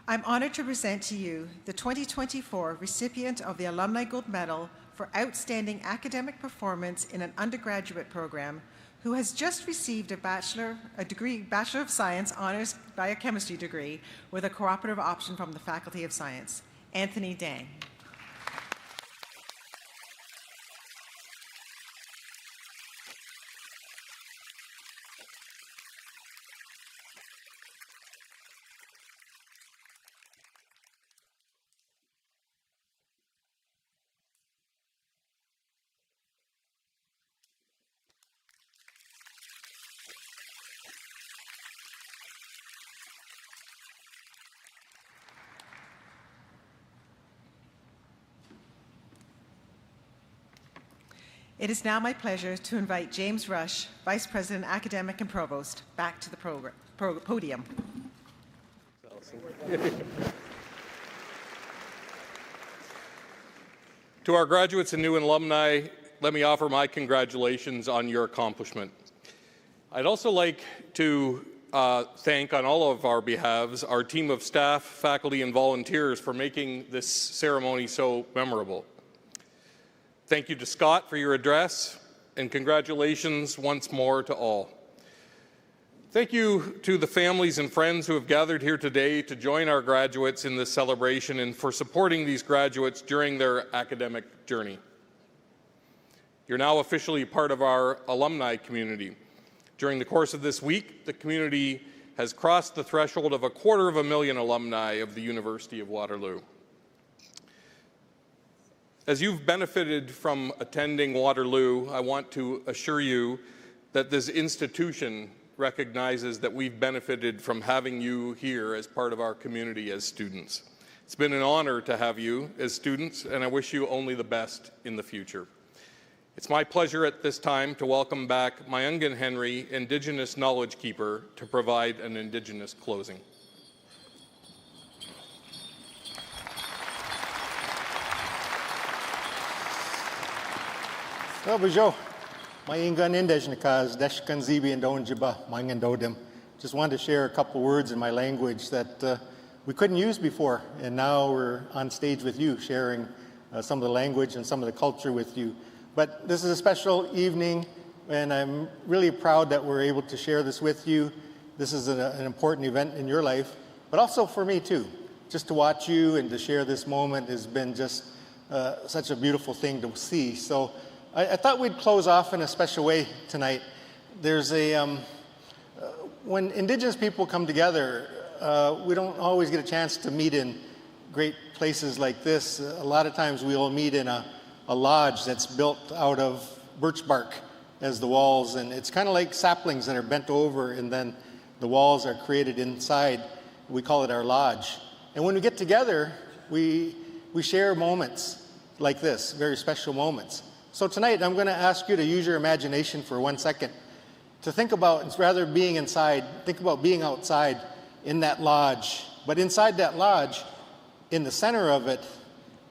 I'm honored to present to you the 2024 recipient of the Alumni Gold Medal for Outstanding Academic Performance in an Undergraduate Program, who has just received a Bachelor of Science Honors Biochemistry degree with a cooperative option from the Faculty of Science, Anthony Dang. It is now my pleasure to invite James Rush, Vice President, Academic and Provost, back to the podium. To our graduates and new alumni, let me offer my congratulations on your accomplishment. I'd also like to thank, on all of our behalves, our team of staff, faculty, and volunteers for making this ceremony so memorable. Thank you to Scott for your address, and congratulations once more to all. Thank you to the families and friends who have gathered here today to join our graduates in this celebration and for supporting these graduates during their academic journey. You're now officially part of our alumni community. During the course of this week, the community has crossed the threshold of 250,000 alumni of the University of Waterloo. As you've benefited from attending Waterloo, I want to assure you that this institution recognizes that we've benefited from having you here as part of our community as students. It's been an honor to have you as students, and I wish you only the best in the future. It's my pleasure at this time to welcome back Mayungan Henry, Indigenous Knowledge Keeper, to provide an Indigenous closing. Well, Mayungan Indejnikas, Deshkan Zibi and Donjiba, Mangan Dodem. Just wanted to share a couple words in my language that we couldn't use before, and now we're on stage with you, sharing some of the language and some of the culture with you. But this is a special evening, and I'm really proud that we're able to share this with you. This is an important event in your life, but also for me too. Just to watch you and to share this moment has been just such a beautiful thing to see. So I thought we'd close off in a special way tonight. There's when Indigenous people come together, we don't always get a chance to meet in great places like this. A lot of times we'll meet in a lodge that's built out of birch bark as the walls, and it's kind of like saplings that are bent over, and then the walls are created inside. We call it our lodge. And when we get together, we share moments like this, very special moments. So tonight, I'm going to ask you to use your imagination for 1 second to think about, rather than being inside, think about being outside in that lodge. But inside that lodge, in the center of it,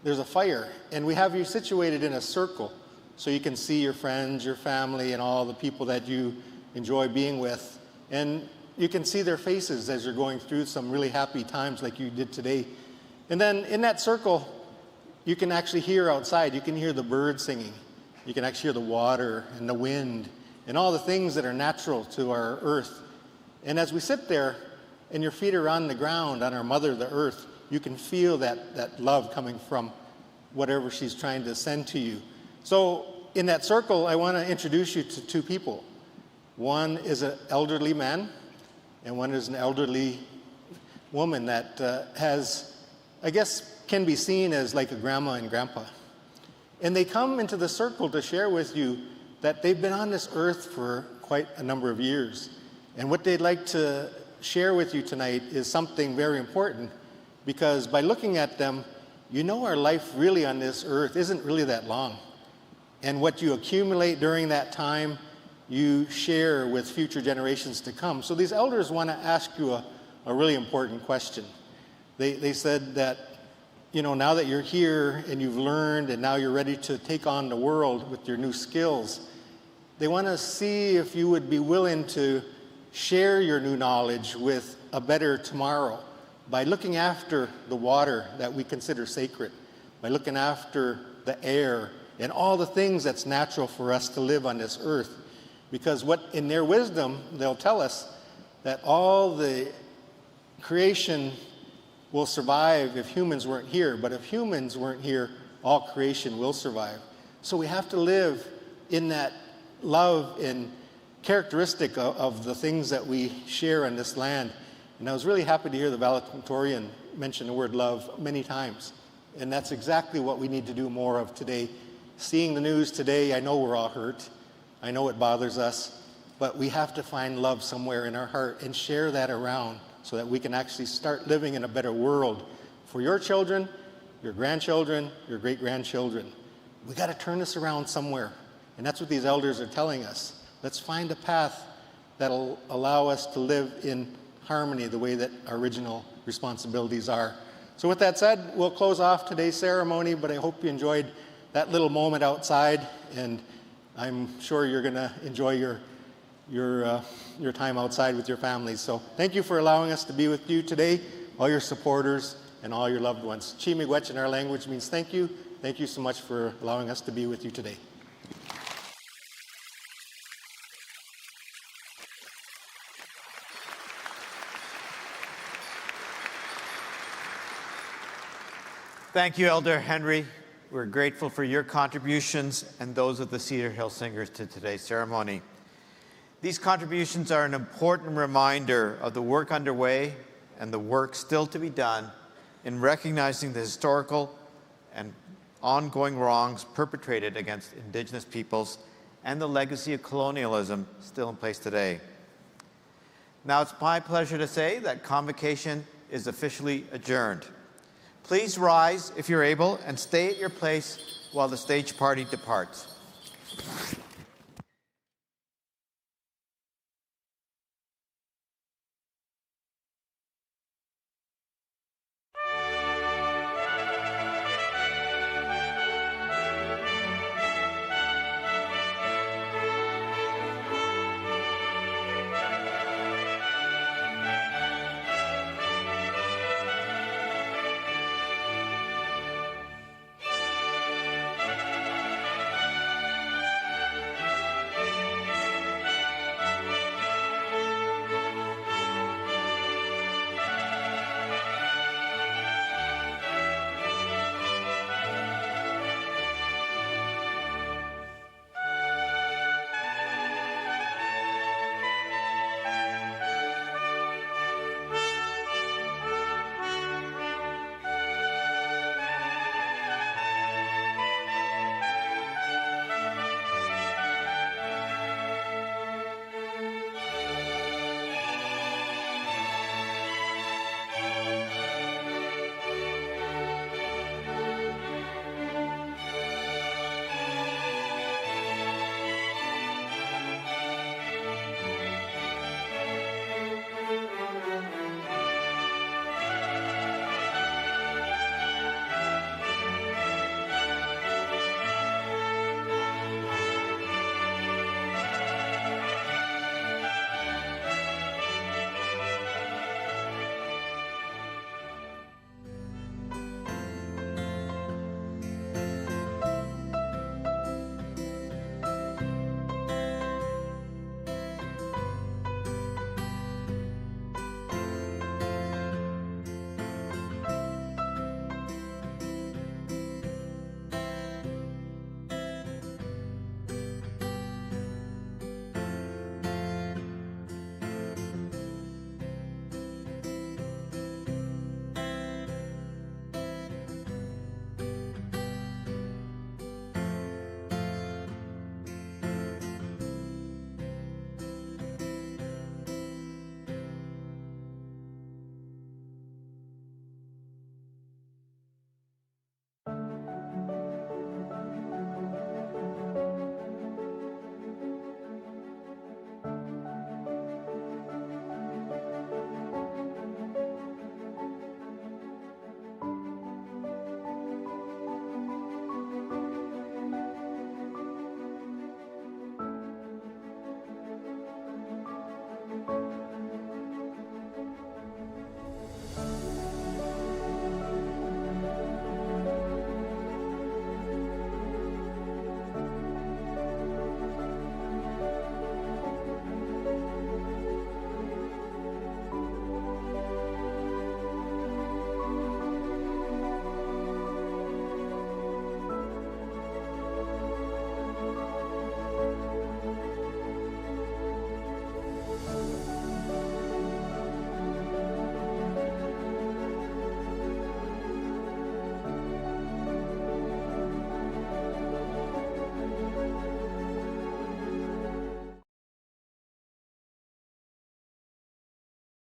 there's a fire. And we have you situated in a circle so you can see your friends, your family, and all the people that you enjoy being with. And you can see their faces as you're going through some really happy times like you did today. And then in that circle, you can actually hear outside. You can hear the birds singing. You can actually hear the water and the wind and all the things that are natural to our earth. And as we sit there and your feet are on the ground, on our mother, the earth, you can feel that love coming from whatever she's trying to send to you. So in that circle, I want to introduce you to two people. One is an elderly man, and one is an elderly woman that has, I guess, can be seen as like a grandma and grandpa. And they come into the circle to share with you that they've been on this earth for quite a number of years. And what they'd like to share with you tonight is something very important, because by looking at them, you know our life really on this earth isn't really that long. And what you accumulate during that time, you share with future generations to come. So these elders want to ask you a really important question. They said that, you know, now that you're here and you've learned and now you're ready to take on the world with your new skills, they want to see if you would be willing to share your new knowledge with a better tomorrow by looking after the water that we consider sacred, by looking after the air and all the things that's natural for us to live on this earth. Because what in their wisdom, they'll tell us that all the creation will survive if humans weren't here, but if humans weren't here, all creation will survive. So we have to live in that love and characteristic of the things that we share on this land. And I was really happy to hear the valedictorian mention the word love many times. And that's exactly what we need to do more of today. Seeing the news today, I know we're all hurt. I know it bothers us, but we have to find love somewhere in our heart and share that around so that we can actually start living in a better world for your children, your grandchildren, your great-grandchildren. We got to turn this around somewhere, and that's what these elders are telling us. Let's find a path that'll allow us to live in harmony the way that our original responsibilities are. So with that said, we'll close off today's ceremony, but I hope you enjoyed that little moment outside, and I'm sure you're going to enjoy your time outside with your families. So thank you for allowing us to be with you today, all your supporters and all your loved ones. Chi miigwech in our language means thank you. Thank you so much for allowing us to be with you today. Thank you, Elder Henry. We're grateful for your contributions and those of the Cedar Hill Singers to today's ceremony. These contributions are an important reminder of the work underway and the work still to be done in recognizing the historical and ongoing wrongs perpetrated against Indigenous peoples and the legacy of colonialism still in place today. Now it's my pleasure to say that Convocation is officially adjourned. Please rise if you're able and stay at your place while the stage party departs.